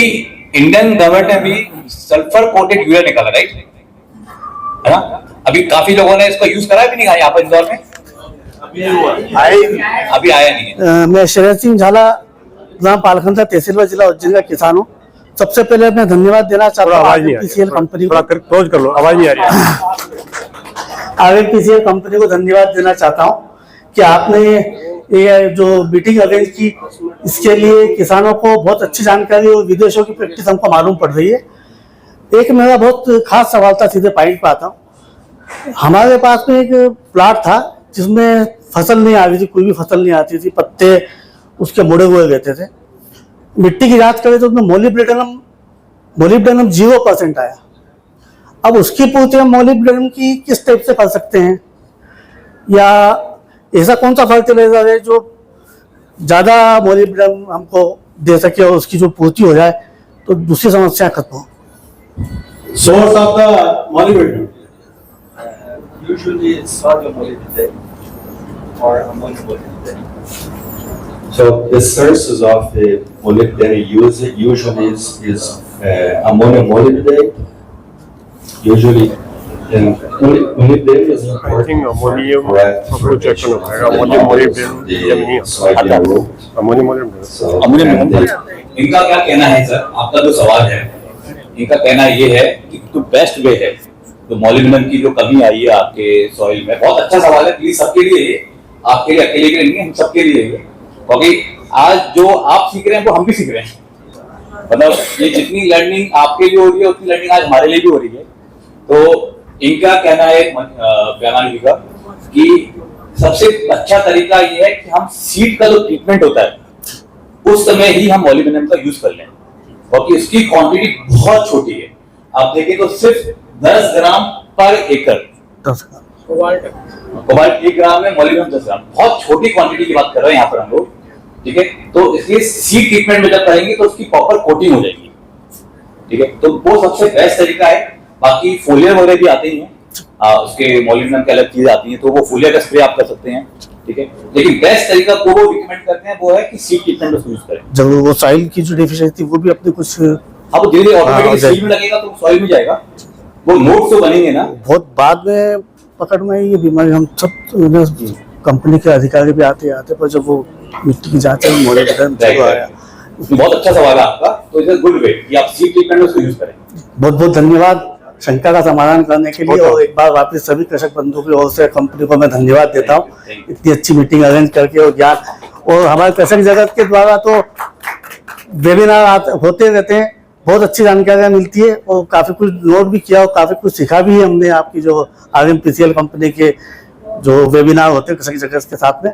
इंडियन गवर्नमेंट ने भी सल्फर कोटेड यूरिया निकाला, राइट, है ना? अभी काफी लोगों ने इसका यूज करा भी नहीं, यहाँ पर इंदौर में अभी आया नहीं है। मैं शरद सिंह झाला, ग्राम पालखंडा, तहसील जिला उज्जैन का किसान हूँ। सबसे पहले मैं धन्यवाद देना चाहता हूँ आरपीसीएल कंपनी को। क्लोज कर लो, आवाज नहीं आ रही है। आरपीसीएल कंपनी को धन्यवाद देना चाहता हूँ कि आपने ये जो मीटिंग अरेंज की, इसके लिए किसानों को बहुत अच्छी जानकारी और विदेशों की प्रैक्टिस हमको मालूम पड़ रही है। एक मेरा बहुत खास सवाल था, सीधे पॉइंट पे आता हूँ। हमारे पास में एक प्लाट था जिसमें फसल नहीं आ रही थी, कोई भी फसल नहीं आती थी, पत्ते उसके मुड़े हुए रहते थे। मिट्टी की जांच करें तो उसमें मोलिब्डेनम 0% आया। अब उसकी पूर्ति हम मोलिब्डेनम की किस टाइप से कर सकते हैं, या ऐसा कौन सा फर्टिलाइजर है जो ज्यादा मोलिब्डेनम हमको दे सके और उसकी जो पूर्ति हो जाए तो दूसरी समस्या खत्म हो। Source of the molybdenum, Usually sodium molybdenum or ammonium molybdenum. So the sources of molybdenum usually is ammonium molybdenum. Usually, and molybdenum is important. I think ammonium for projection of ammonium molybdenum. soybean root. Ammonium molybdenum. So, ammonium and they- इनका क्या कहना है sir, आपका जो सवाल है, इनका कहना ये है कि जो बेस्ट वे है, तो मोलिब्डेनम की जो कमी आई है आपके सॉइल में, बहुत अच्छा सवाल है, प्लीज सबके लिए ये, आपके लिए अकेले के लिए नहीं, हम सबके लिए ये, क्योंकि आज जो आप सीख रहे हैं वो हम भी सीख रहे हैं। मतलब ये जितनी लर्निंग आपके लिए हो रही है उतनी लर्निंग आज हमारे लिए भी हो रही है। तो इनका कहना है वैज्ञानिक का कि सबसे अच्छा तरीका ये है कि हम सीड का जो ट्रीटमेंट होता है उस समय ही हम मोलिब्डेनम का यूज कर लें, क्योंकि इसकी क्वांटिटी बहुत छोटी है। आप देखें तो सिर्फ 10 ग्राम पर एकड़, कोबाल्ट 1 ग्राम में मोलिब्डेनम 10 ग्राम, बहुत छोटी क्वांटिटी की बात कर रहे हैं यहाँ पर हम लोग, ठीक है। तो इसलिए सीड ट्रीटमेंट में जब करेंगे तो उसकी प्रॉपर कोटिंग हो जाएगी, ठीक है। तो वो सबसे बेस्ट तरीका है। बाकी फोलियर वगैरह भी आते ही हैं, उसके मोलिब्डेनम की अलग चीज आती है, तो वो फोलियर का स्प्रे आप कर सकते हैं, ठीक है। लेकिन बेस्ट तरीका को वो रिकमेंड करते हैं वो है कि सीड ट्रीटमेंट उसको यूज करें। जब वो सॉइल की जो डेफिशिएंसी थी वो भी अपने कुछ अब धीरे धीरे ऑटोमेटिकली सीड में लगेगा तो सॉइल में जाएगा, वो नोट्स तो बनेंगे ना। बहुत बाद में पकड़ में आई ये बीमारी। हम सब कंपनी के अधिकारी भी आते पर जब वो मिट्टी की जांच में मॉनिटर आया। बहुत अच्छा सवाल है आपका, तो इट इज गुड वे कि आप सीड ट्रीटमेंट में उसको यूज करें। बहुत बहुत धन्यवाद शंका का समाधान करने के लिए, और एक बार वापस सभी कृषक बंधुओं की ओर से कंपनी को मैं धन्यवाद देता हूँ इतनी अच्छी मीटिंग अरेंज करके, और ज्ञान, और हमारे कृषक जगत के द्वारा तो वेबिनार होते रहते हैं, बहुत अच्छी जानकारियाँ मिलती है, और काफ़ी कुछ नोट भी किया और काफ़ी कुछ सीखा भी है हमने आपकी जो RMPCL कंपनी के जो वेबिनार होते हैं कृषक जगत के साथ में।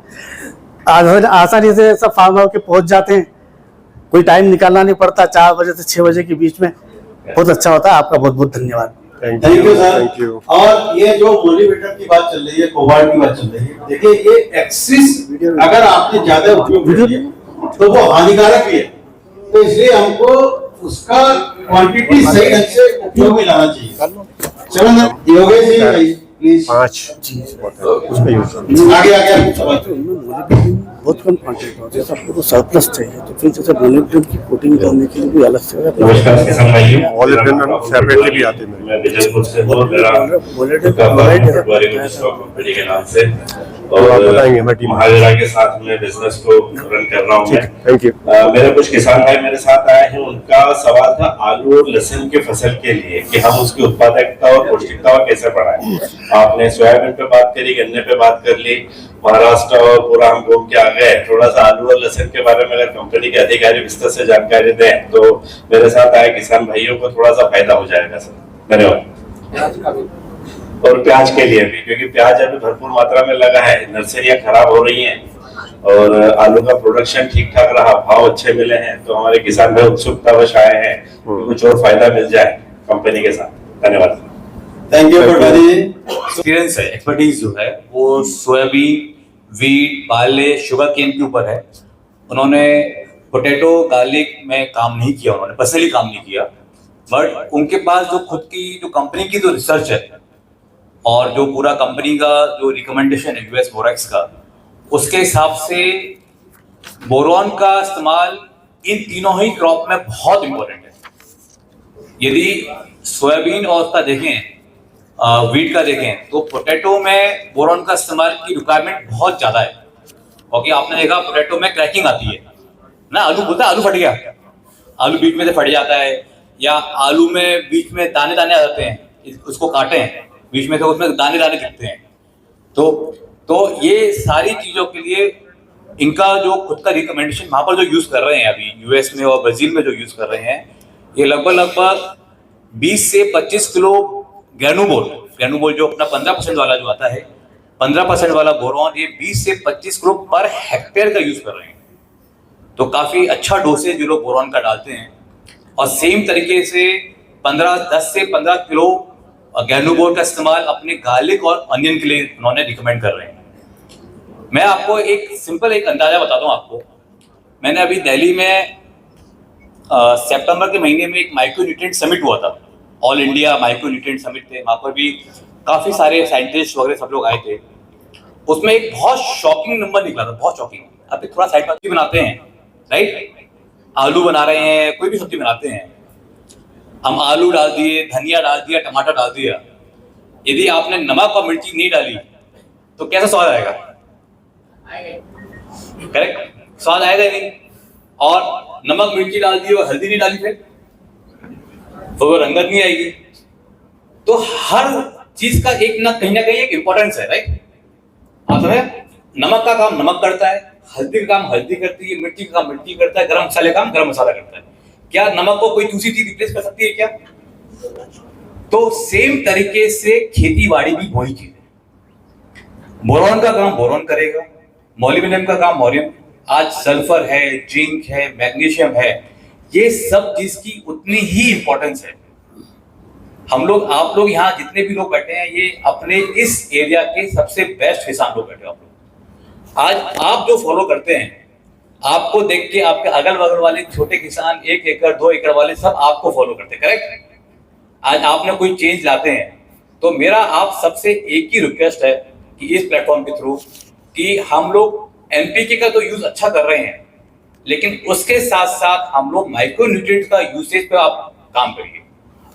आसानी से सब फार्मर के पहुँच जाते हैं, कोई टाइम निकालना नहीं पड़ता, 4 बजे से 6 बजे के बीच में। बहुत अच्छा होता है। आपका बहुत बहुत धन्यवाद। Thank you sir. और ये जो मोलिबेटम की बात चल रही है, कोबाल्ट की बात चल रही है, देखिए ये एक्सिस अगर आपने ज्यादा उपयोग कर लिया तो वो हानिकारक भी है, तो इसलिए हमको उसका क्वांटिटी सही ढंग से उपयोग में लाना चाहिए। चलो योगेश जी प्लीज 5 उसका यूज आगे आगे सवाल। बहुत कम क्वांटिटी होती है, आपको तो सरप्लस चाहिए, तो फिर जैसे मोलिब्डेनम की कोटिंग करने के लिए भी अलग से नमस्कार किसान भाइयों, मॉलिब्डेनम सेपरेटली भी आते हैं। मैं विजयपुर से हूँ, मेरा पटवारी स्टॉक कंपनी के नाम से, और बताएंगे हमारी टीम महावीरा के साथ में बिजनेस को रन कर रहा हूँ मैं। Thank you. मेरे कुछ किसान भाई मेरे साथ आए हैं, उनका सवाल था आलू और लहसुन के फसल के लिए कि हम उसकी उत्पादकता और पौष्टिकता को कैसे बढ़ाएं। आपने सोयाबीन पे बात करी, गन्ने पे बात कर ली, महाराष्ट्र और पूरा हम घूम के आ गए। थोड़ा सा आलू और लहसुन के बारे में अगर कंपनी के अधिकारी विस्तार से जानकारी दें तो मेरे साथ आए किसान भाइयों को थोड़ा सा फायदा हो जाएगा सर। धन्यवाद। और प्याज के लिए भी, क्योंकि प्याज अभी भरपूर मात्रा में लगा है, नर्सरियां खराब हो रही हैं और आलू का प्रोडक्शन ठीक ठाक रहा, भाव अच्छे मिले हैं, तो हमारे किसान भाई उत्सुकतावश आए हैं कि कुछ और फायदा मिल जाए कंपनी के साथ। धन्यवाद। Thank you Patwari ji. Experience है, एक्सपर्टीज जो है वो soybean, wheat, barley, sugarcane के ऊपर है। उन्होंने पोटैटो, गार्लिक में काम नहीं किया, उन्होंने पर्सनली काम नहीं किया, बट उनके पास जो खुद की जो कंपनी की जो रिसर्च है और जो पूरा कंपनी का जो रिकमेंडेशन है US बोरेक्स का, उसके हिसाब से बोरॉन का इस्तेमाल इन तीनों ही क्रॉप में बहुत इंपॉर्टेंट है। यदि सोयाबीन और उसका देखें, वीट का देखें, तो पोटैटो में बोरॉन का इस्तेमाल की रिक्वायरमेंट बहुत ज़्यादा है, क्योंकि आपने देखा पोटैटो में क्रैकिंग आती है ना, आलू बोलता है आलू फट गया, आलू बीच में से फट जाता है, या आलू में बीच में दाने दाने आ जाते हैं, उसको काटें बीच में तो उसमें दाने दाने दिखते हैं। तो ये सारी चीज़ों के लिए इनका जो खुद का रिकमेंडेशन वहाँ पर जो यूज़ कर रहे हैं अभी US में और ब्राज़ील में जो यूज़ कर रहे हैं, ये लगभग 20 से 25 किलो ग्रेनुबोल जो अपना 15% वाला जो आता है, 15% वाला बोरॉन, ये 20 से 25 किलो पर हेक्टेयर का यूज़ कर रहे हैं। तो काफ़ी अच्छा डोसेज जो लोग बोरॉन का डालते हैं, और सेम तरीके से 10 से 15 किलो ग्रेनुबोल का इस्तेमाल अपने गार्लिक और अनियन के लिए उन्होंने रिकमेंड कर रहे हैं। मैं आपको एक सिंपल एक अंदाजा बताता हूँ आपको। मैंने अभी दिल्ली में सितंबर के महीने में एक माइक्रो न्यूट्रिएंट समिट हुआ था, all India micro nutrient summit थे, वहाँ पर भी काफ़ी सारे साइंटिस्ट वगैरह सब लोग आए थे। उसमें एक बहुत शॉकिंग नंबर निकला था, बहुत शॉकिंग। अभी थोड़ा साइड पर सब्जी बनाते हैं, राइट, आलू बना रहे हैं, कोई भी सब्जी बनाते हैं, हम आलू डाल दिए, धनिया डाल दिया, टमाटर डाल दिया, यदि आपने नमक और मिर्ची नहीं डाली तो कैसा स्वाद आएगा? करेक्ट, स्वाद आएगा ही नहीं। और नमक मिर्ची डाल दी और हल्दी नहीं डाली फिर तो वो रंगत नहीं आएगी। तो हर चीज का एक ना कहीं एक इंपॉर्टेंस है, राइट। आप समझे, नमक का काम नमक करता है, हल्दी का काम हल्दी करती है, मिर्ची का काम मिर्ची करता है, गरम मसाले का काम गरम मसाला करता है। क्या नमक को कोई दूसरी चीज रिप्लेस कर सकती है क्या? तो सेम तरीके से खेती बाड़ी भी वही चीज है। बोरॉन का काम बोरॉन करेगा, मोलिब्डेनम का काम मोलिब्डेनम, आज सल्फर है, जिंक है, मैग्नीशियम है, ये सब चीज की उतनी ही इंपॉर्टेंस है। हम लोग, आप लोग यहाँ जितने भी लोग बैठे हैं, ये अपने इस एरिया के सबसे बेस्ट किसान लोग बैठे हैं। आप लोग आज आप जो फॉलो करते हैं, आपको देख के आपके अगल बगल वाले छोटे किसान 1 एकड़ 2 एकड़ वाले सब आपको फॉलो करते हैं, करेक्ट। आज आपने कोई चेंज लाते हैं, तो मेरा आप सबसे एक ही रिक्वेस्ट है कि इस प्लेटफॉर्म के थ्रू कि हम लोग एनपीके का तो यूज अच्छा कर रहे हैं, लेकिन उसके साथ साथ हम लोग माइक्रो न्यूट्रिएंट्स का यूसेज पे आप काम करिए।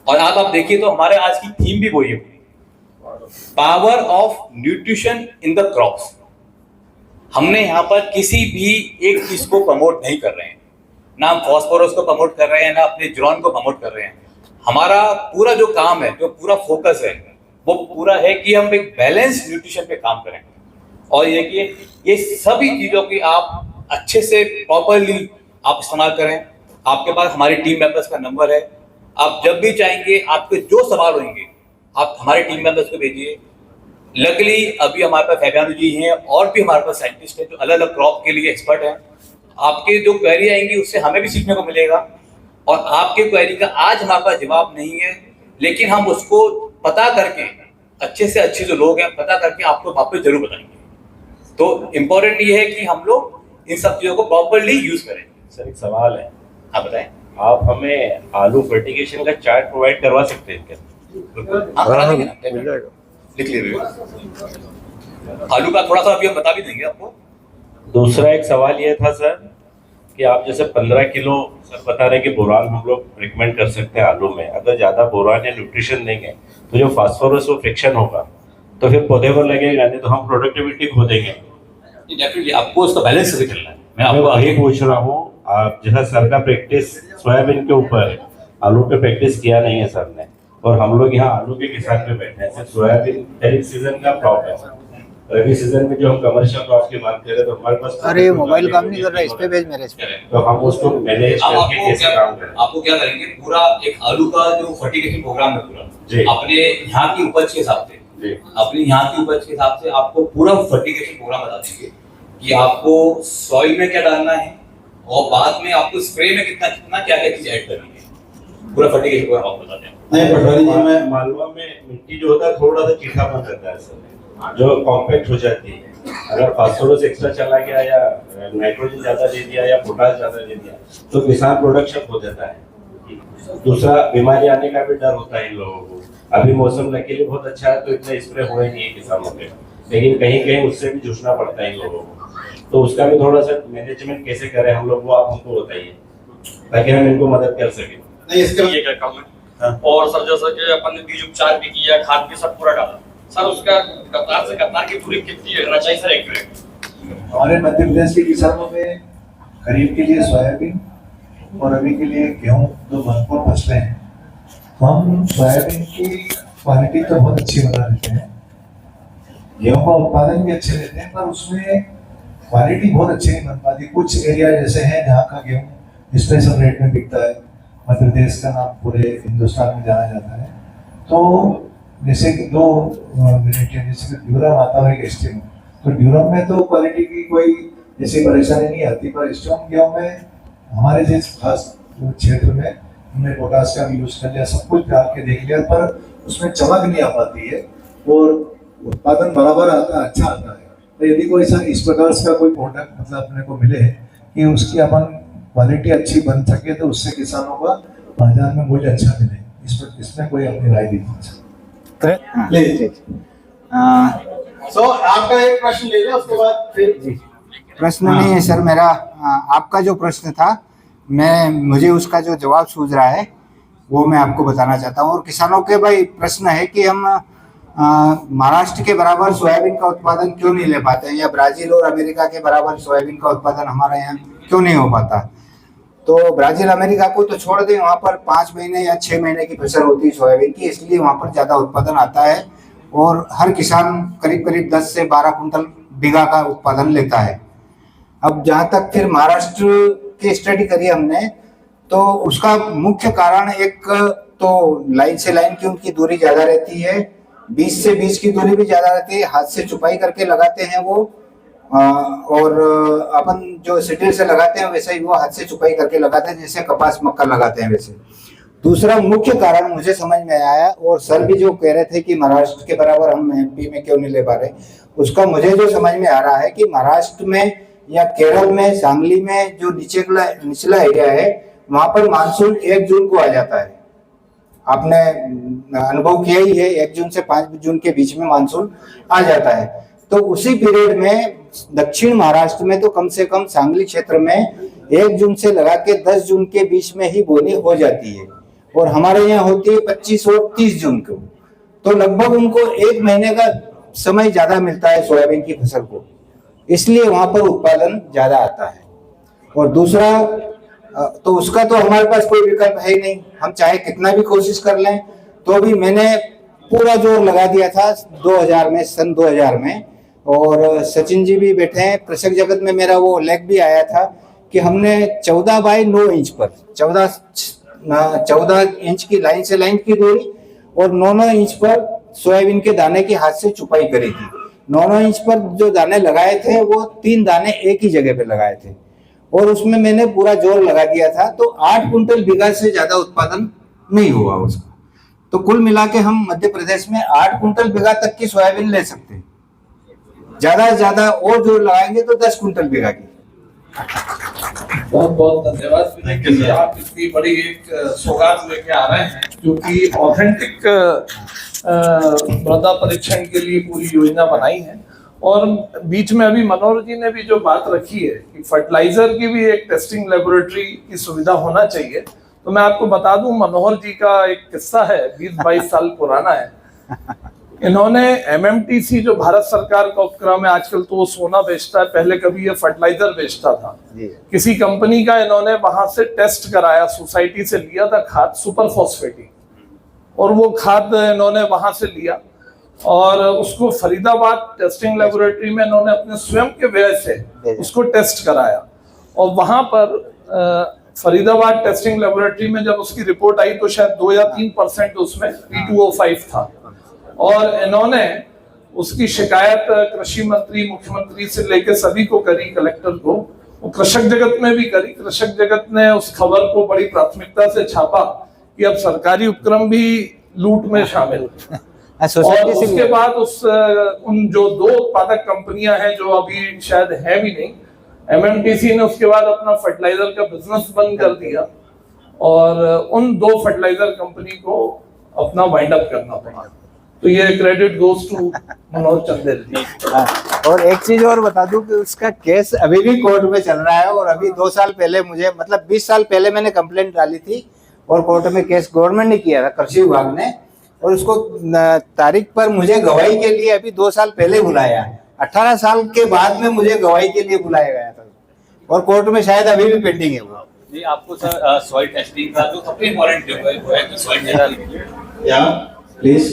और आप देखिए तो हमारे आज की थीम भी वही है, power of nutrition in the crops. हमने यहाँ पर किसी भी एक चीज को प्रमोट नहीं कर रहे हैं, ना हम फॉस्फोरस को प्रमोट कर रहे हैं, ना अपने ड्रोन को प्रमोट कर रहे हैं। हमारा पूरा जो काम है, जो पूरा फोकस है, वो पूरा है कि हम एक बैलेंस न्यूट्रिशन पे काम करें। और ये कि ये सभी चीजों की आप अच्छे से प्रॉपरली आप इस्तेमाल करें। आपके पास हमारी टीम मेंबर्स का नंबर है, आप जब भी चाहेंगे आपके जो सवाल होंगे आप हमारे टीम मेंबर्स को भेजिए। लकीली अभी हमारे पास फैबियानो जी हैं और भी हमारे पास साइंटिस्ट हैं जो अलग अलग क्रॉप के लिए एक्सपर्ट हैं। आपके जो क्वेरी आएंगी उससे हमें भी सीखने को मिलेगा, और आपके क्वेरी का आज हमारे पास जवाब नहीं है, लेकिन हम उसको पता करके अच्छे से अच्छे जो लोग हैं पता करके आपको वापस जरूर बताएंगे। तो इम्पोर्टेंट ये है कि हम लोग इन सब चीज़ों को प्रॉपरली यूज करें। सर एक सवाल है, आप बताएं। आप हमें आलू फर्टिगेशन का चार्ट प्रोवाइड करवा सकते हैं क्या? हाँ, करा देंगे ना, लिख लीजिए। आलू का थोड़ा सा अभी हम बता भी देंगे आपको। दूसरा एक सवाल ये था सर कि आप जैसे 15 किलो सर बता रहे हैं कि बोरान हम लोग रिकमेंड कर सकते हैं आलू में। अगर ज़्यादा बोरान या न्यूट्रिशन देंगे तो जो फास्फोरस वो फ्रिक्शन होगा तो फिर पौधे पर लगेगा नहीं, तो हम प्रोडक्टिविटी खो देंगे। डेफिनेटली आपको उसका बैलेंस करके चलना है। मैं मैं आपको वही पूछ रहा हूँ, आप जैसा सर का प्रैक्टिस सोयाबीन के ऊपर है, आलू पे प्रैक्टिस किया नहीं है सर ने, और हम लोग यहाँ आलू के किसान पे बैठे हैं। सर सोयाबीन खरीफ सीजन का क्रॉप है, रबी सीजन में जो हम कमर्शियल क्रॉप की बात करें तो हमारे पास अरे मोबाइल काम नहीं कर रहा, इस पे भेज मेरे इस पे। तो हम उसको मैनेज करके कैसे काम करें? आपको क्या करेंगे, पूरा एक आलू का जो फर्टिगेशन प्रोग्राम है पूरा जी। अपने यहाँ की उपज के हिसाब से, जी। अपनी यहाँ की उपज के हिसाब से आपको पूरा फर्टिगेशन प्रोग्राम बता देंगे कि आपको सॉइल में क्या डालना है और बाद में आपको स्प्रे में कितना कितना क्या क्या चीज ऐड करनी है। पूरा फर्टिगेशन प्रोग्राम आपको बताते हैं। नहीं पटवारी जी, मैं मालवा में मिट्टी जो होता है थोड़ा सा चिकनापन रहता है सर, जो कॉम्पैक्ट हो जाती है। अगर फास्फोरस एक्स्ट्रा चला गया या नाइट्रोजन ज्यादा दे दिया या पोटास ज्यादा दे दिया तो किसान प्रोडक्शन खो देता है। दूसरा, बीमारी आने का भी डर होता है इन लोगों को। अभी मौसम लकीली बहुत अच्छा है तो इतना स्प्रे हुए नहीं है किसानों पे, लेकिन कहीं कहीं उससे भी जूझना पड़ता है इन लोगों को। तो उसका भी थोड़ा सा मैनेजमेंट कैसे करें हम लोग, वो आप हमको बताइए ताकि हम इनको मदद कर सकें। नहीं इसके ये क्या काम है। और सर जैसा कि अपन ने बीज उपचार भी किया, खाद भी सब पूरा डाला सर, उसका कतार से कतार की दूरी कितनी रहना चाहिए सर एक्यूरेट? हमारे मध्य प्रदेश के किसानों में खरीफ के लिए सोयाबीन और रबी के लिए गेहूं दो महत्वपूर्ण फसलें हैं। तो हम सोयाबीन की क्वालिटी तो बहुत अच्छी बना लेते हैं, गेहूं का उत्पादन भी अच्छे लेते हैं, पर उसमें क्वालिटी बहुत अच्छी नहीं बन पाती। कुछ एरिया जैसे हैं जहाँ का गेहूं स्पेशल रेट में बिकता है, मध्य प्रदेश का नाम पूरे हिंदुस्तान में जाना जाता है। तो जैसे कि दो वेराइटियाँ, जैसे कि ड्यूरम आता है एक स्टीम, तो ड्यूरम में तो क्वालिटी की कोई ऐसी परेशानी नहीं आती, पर स्टीम गेहूं में हमारे जिस खास क्षेत्र में हमने पोटास का भी यूज कर लिया, सब कुछ डाल के देख लिया, पर उसमें चमक नहीं आ पाती है और उत्पादन बराबर आता है, अच्छा आता है। तो यदि कोई सा इस प्रकार का कोई प्रोडक्ट मतलब अपने को मिले कि उसकी अपन क्वालिटी अच्छी बन सके तो उससे किसानों का बाजार में मूल्य अच्छा मिले, इसमें कोई अपनी राय दीजिए। सो आपका एक प्रश्न ले लिया, उसके बाद फिर प्रश्न नहीं है सर मेरा, आपका जो प्रश्न था मुझे उसका जो जवाब सूझ रहा है वो मैं आपको बताना चाहता हूँ। और किसानों के भाई प्रश्न है कि हम महाराष्ट्र के बराबर सोयाबीन का उत्पादन क्यों नहीं ले पाते हैं, या ब्राजील और अमेरिका के बराबर सोयाबीन का उत्पादन हमारे यहाँ क्यों नहीं हो पाता। तो ब्राजील अमेरिका को तो छोड़ दें, वहाँ पर 5 महीने या 6 महीने की फसल होती है सोयाबीन की, इसलिए वहाँ पर ज़्यादा उत्पादन आता है और हर किसान करीब करीब 10 से 12 कुंटल बीघा का उत्पादन लेता है। अब जहाँ तक फिर महाराष्ट्र की स्टडी करी हमने, तो उसका मुख्य कारण एक तो लाइन से लाइन की उनकी दूरी ज़्यादा रहती है, बीज से बीज की दूरी भी ज़्यादा रहती है, हाथ से चुपाई करके लगाते हैं वो, और अपन जो सिटिल से लगाते हैं वैसे ही वो हाथ से चुपाई करके लगाते हैं, जैसे कपास मक्का लगाते हैं वैसे। दूसरा मुख्य कारण मुझे समझ में आया, और सर भी जो कह रहे थे कि महाराष्ट्र के बराबर हम एमपी में क्यों नहीं ले पा रहे, उसका मुझे जो समझ में आ रहा है कि महाराष्ट्र में या केरल में, सांगली में जो निचला एरिया है वहां पर मानसून 1 जून को आ जाता है। आपने अनुभव किया ही है, 1 जून से 5 जून के बीच में मानसून आ जाता है। तो उसी पीरियड में दक्षिण महाराष्ट्र में तो कम से कम सांगली क्षेत्र में 1 जून से लगा के 10 जून के बीच में ही बोनी हो जाती है। और हमारे यहाँ होती है 25 और 30 जून को। तो लगभग उनको 1 महीने का समय ज्यादा मिलता है सोयाबीन की फसल को, इसलिए वहां पर उत्पादन ज्यादा आता है। और दूसरा तो उसका तो हमारे पास कोई विकल्प है ही नहीं, हम चाहे कितना भी कोशिश कर लें तो भी मैंने पूरा जोर लगा दिया था 2000 में, सन 2000 में। और सचिन जी भी बैठे हैं, कृषक जगत में मेरा वो लेख भी आया था कि हमने 14 बाई 9 इंच पर 14 इंच की लाइन से लाइन की दूरी और 9 इंच पर सोयाबीन के दाने की हाथ से चुपाई करी थी। 9 इंच पर जो दाने लगाए थे वो 3 दाने एक ही जगह पे लगाए थे और उसमें मैंने पूरा जोर लगा दिया था। तो 8 कुंटल बीघा से ज्यादा उत्पादन नहीं हुआ उसका। तो कुल मिला के हम मध्य प्रदेश में 8 कुंटल बीघा तक की सोयाबीन ले सकते हैं, ज्यादा से ज्यादा और जोर लगाएंगे तो 10 कुंटल बीघा की। बहुत बहुत धन्यवाद कि आप इतनी बड़ी एक सौगात लेके आ रहे हैं, जो कि ऑथेंटिक मृदा परीक्षण के लिए पूरी योजना बनाई है। और बीच में अभी मनोहर जी ने भी जो बात रखी है कि फर्टिलाइजर की भी एक टेस्टिंग लेबोरेटरी की सुविधा होना चाहिए, तो मैं आपको बता दूं मनोहर जी का एक किस्सा है, 20-22 साल पुराना है। इन्होंने MMTC जो भारत सरकार का उपक्रम है, आजकल तो वो सोना बेचता है, पहले कभी ये फर्टिलाइजर बेचता था। किसी कंपनी का इन्होंने वहां से टेस्ट कराया, सोसाइटी से लिया था खाद सुपर फॉस्फेटिक, और वो खाद इन्होंने वहां से लिया और उसको फरीदाबाद टेस्टिंग लेबोरेटरी में इन्होंने अपने स्वयं के व्यय से उसको टेस्ट कराया। और वहां पर फरीदाबाद टेस्टिंग लेबोरेटरी में जब उसकी रिपोर्ट आई तो शायद 2 या 3% उसमें P2O5 था। और इन्होंने उसकी शिकायत कृषि मंत्री, मुख्यमंत्री से लेकर सभी को करी, कलेक्टर को, वो कृषक जगत में भी करी। कृषक जगत ने उस खबर को बड़ी प्राथमिकता से छापा कि अब सरकारी उपक्रम भी लूट में शामिल। और उसके बाद उन जो 2 उत्पादक कंपनियां हैं जो अभी शायद है भी नहीं, MMTC ने उसके बाद अपना फर्टिलाइजर का बिजनेस बंद कर दिया और उन 2 फर्टिलाइजर कंपनी को अपना वाइंड अप करना पड़ा। तो ये क्रेडिट गोज टू मनोहर चंदेल जी। और एक चीज और बता दूं कि उसका केस अभी भी कोर्ट में चल रहा है और अभी 2 साल पहले मुझे, मतलब 20 साल पहले मैंने कंप्लेंट डाली थी और कोर्ट में केस गवर्नमेंट ने किया था, कृषि विभाग ने, और उसको तारीख पर मुझे गवाही के लिए अभी 2 साल पहले बुलाया। 18 साल के बाद में मुझे गवाही के लिए बुलाया गया था और कोर्ट में शायद अभी भी पेंडिंग है वो। जी आपको सर सॉइल टेस्टिंग का जो सबसे इम्पोर्टेंट है कि सॉइल टेस्टिंग। या please.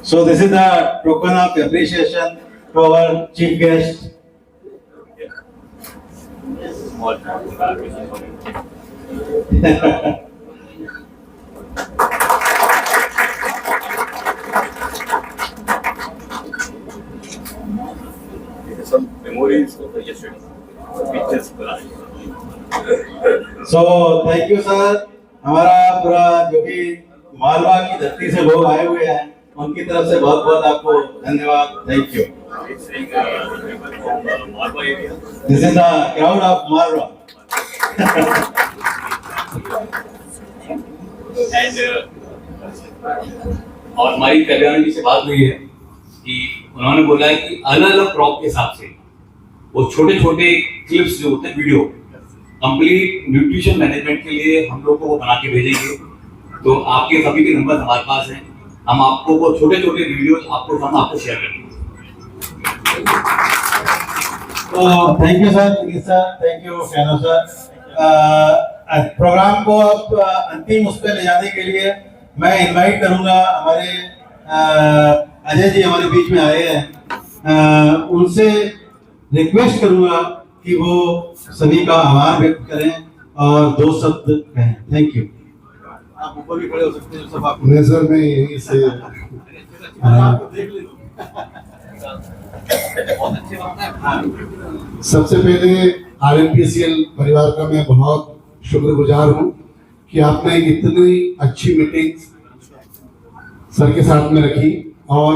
So this is the token of appreciation to our chief guest. Some memories of the yesterday. Pictures. So thank you sir. हमारा पूरा जो भी मालवा की धरती से लोग आए हुए हैं उनकी तरफ से बहुत बहुत आपको धन्यवाद। Thank you. This is the crowd of Malwa. और हमारी कल्याण जी से बात हुई है कि उन्होंने बोला है कि अलग अलग क्रॉप के हिसाब से वो छोटे छोटे क्लिप्स जो होते हैं वीडियो कंप्लीट न्यूट्रिशन मैनेजमेंट के लिए हम लोग को वो बना के भेजेंगे। तो आपके सभी के नंबर हमारे पास हैं, हम आपको वो छोटे छोटे वीडियोस आपको शेयर करेंगे। तो thank you sir, thank you फैनो सर। प्रोग्राम को अब अंतिम उस पर ले जाने के लिए मैं इनवाइट करूंगा हमारे अजय जी हमारे बीच में आए हैं, उनसे रिक्वेस्ट करूंगा कि वो सभी का आभार व्यक्त करें और 2 शब्द कहें। Thank you. आप ऊपर भी खड़े हो सकते हैं सब आप। नहीं सर, मैं यहीं से सबसे पहले RNPCL परिवार का मैं बहुत शुक्रगुजार हूँ कि आपने एक इतनी अच्छी मीटिंग सर के साथ में रखी और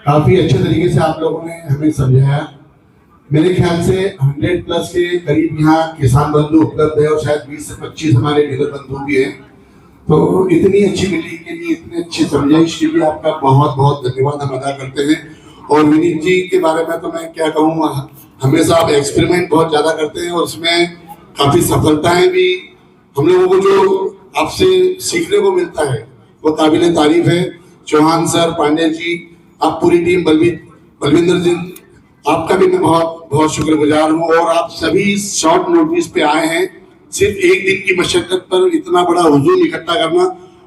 काफी अच्छे तरीके से आप लोगों ने हमें समझाया। मेरे ख्याल से 100+ के करीब यहाँ किसान बंधु उपलब्ध है और शायद 20 से 25 हमारे डीलर बंधु भी हैं। तो इतनी अच्छी मीटिंग के लिए, इतनी अच्छी समझाइश के लिए आपका बहुत बहुत धन्यवाद हम अदा करते हैं। और विनीत जी के बारे में तो मैं क्या कहूँ, हमेशा आप एक्सपेरिमेंट बहुत ज्यादा करते हैं और उसमें काफी सफलताएं भी हम लोगों को जो आपसे सीखने को मिलता है वो काबिल तारीफ है। चौहान सर, पांडे जी, आप पूरी टीम, बलविंदर जी, आपका भी मैं बहुत बहुत शुक्रगुजार हूँ। और आप सभी शॉर्ट नोटिस पे आए हैं, सिर्फ एक दिन की मशक्कत पर इतना बड़ा हुजूम इकट्ठा करना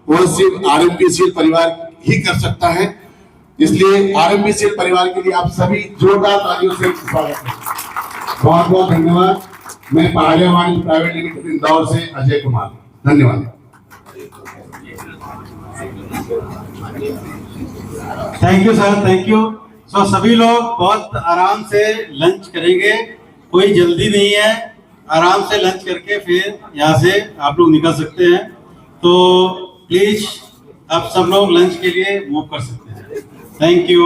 वह सिर्फ RMPCL परिवार ही कर सकता है। इसलिए RMPCL परिवार के लिए आप सभी जोरदार तालियों से स्वागत करते। बहुत बहुत धन्यवाद। मैं पहाड़िया वाणी प्राइवेट लिमिटेड इंदौर से अजय कुमार, धन्यवाद। Thank you sir, thank you. So सभी लोग बहुत आराम से लंच करेंगे, कोई जल्दी नहीं है, आराम से लंच करके फिर यहाँ से आप लोग निकल सकते हैं। तो प्लीज आप सब लोग लंच के लिए मूव कर सकते हैं। Thank you.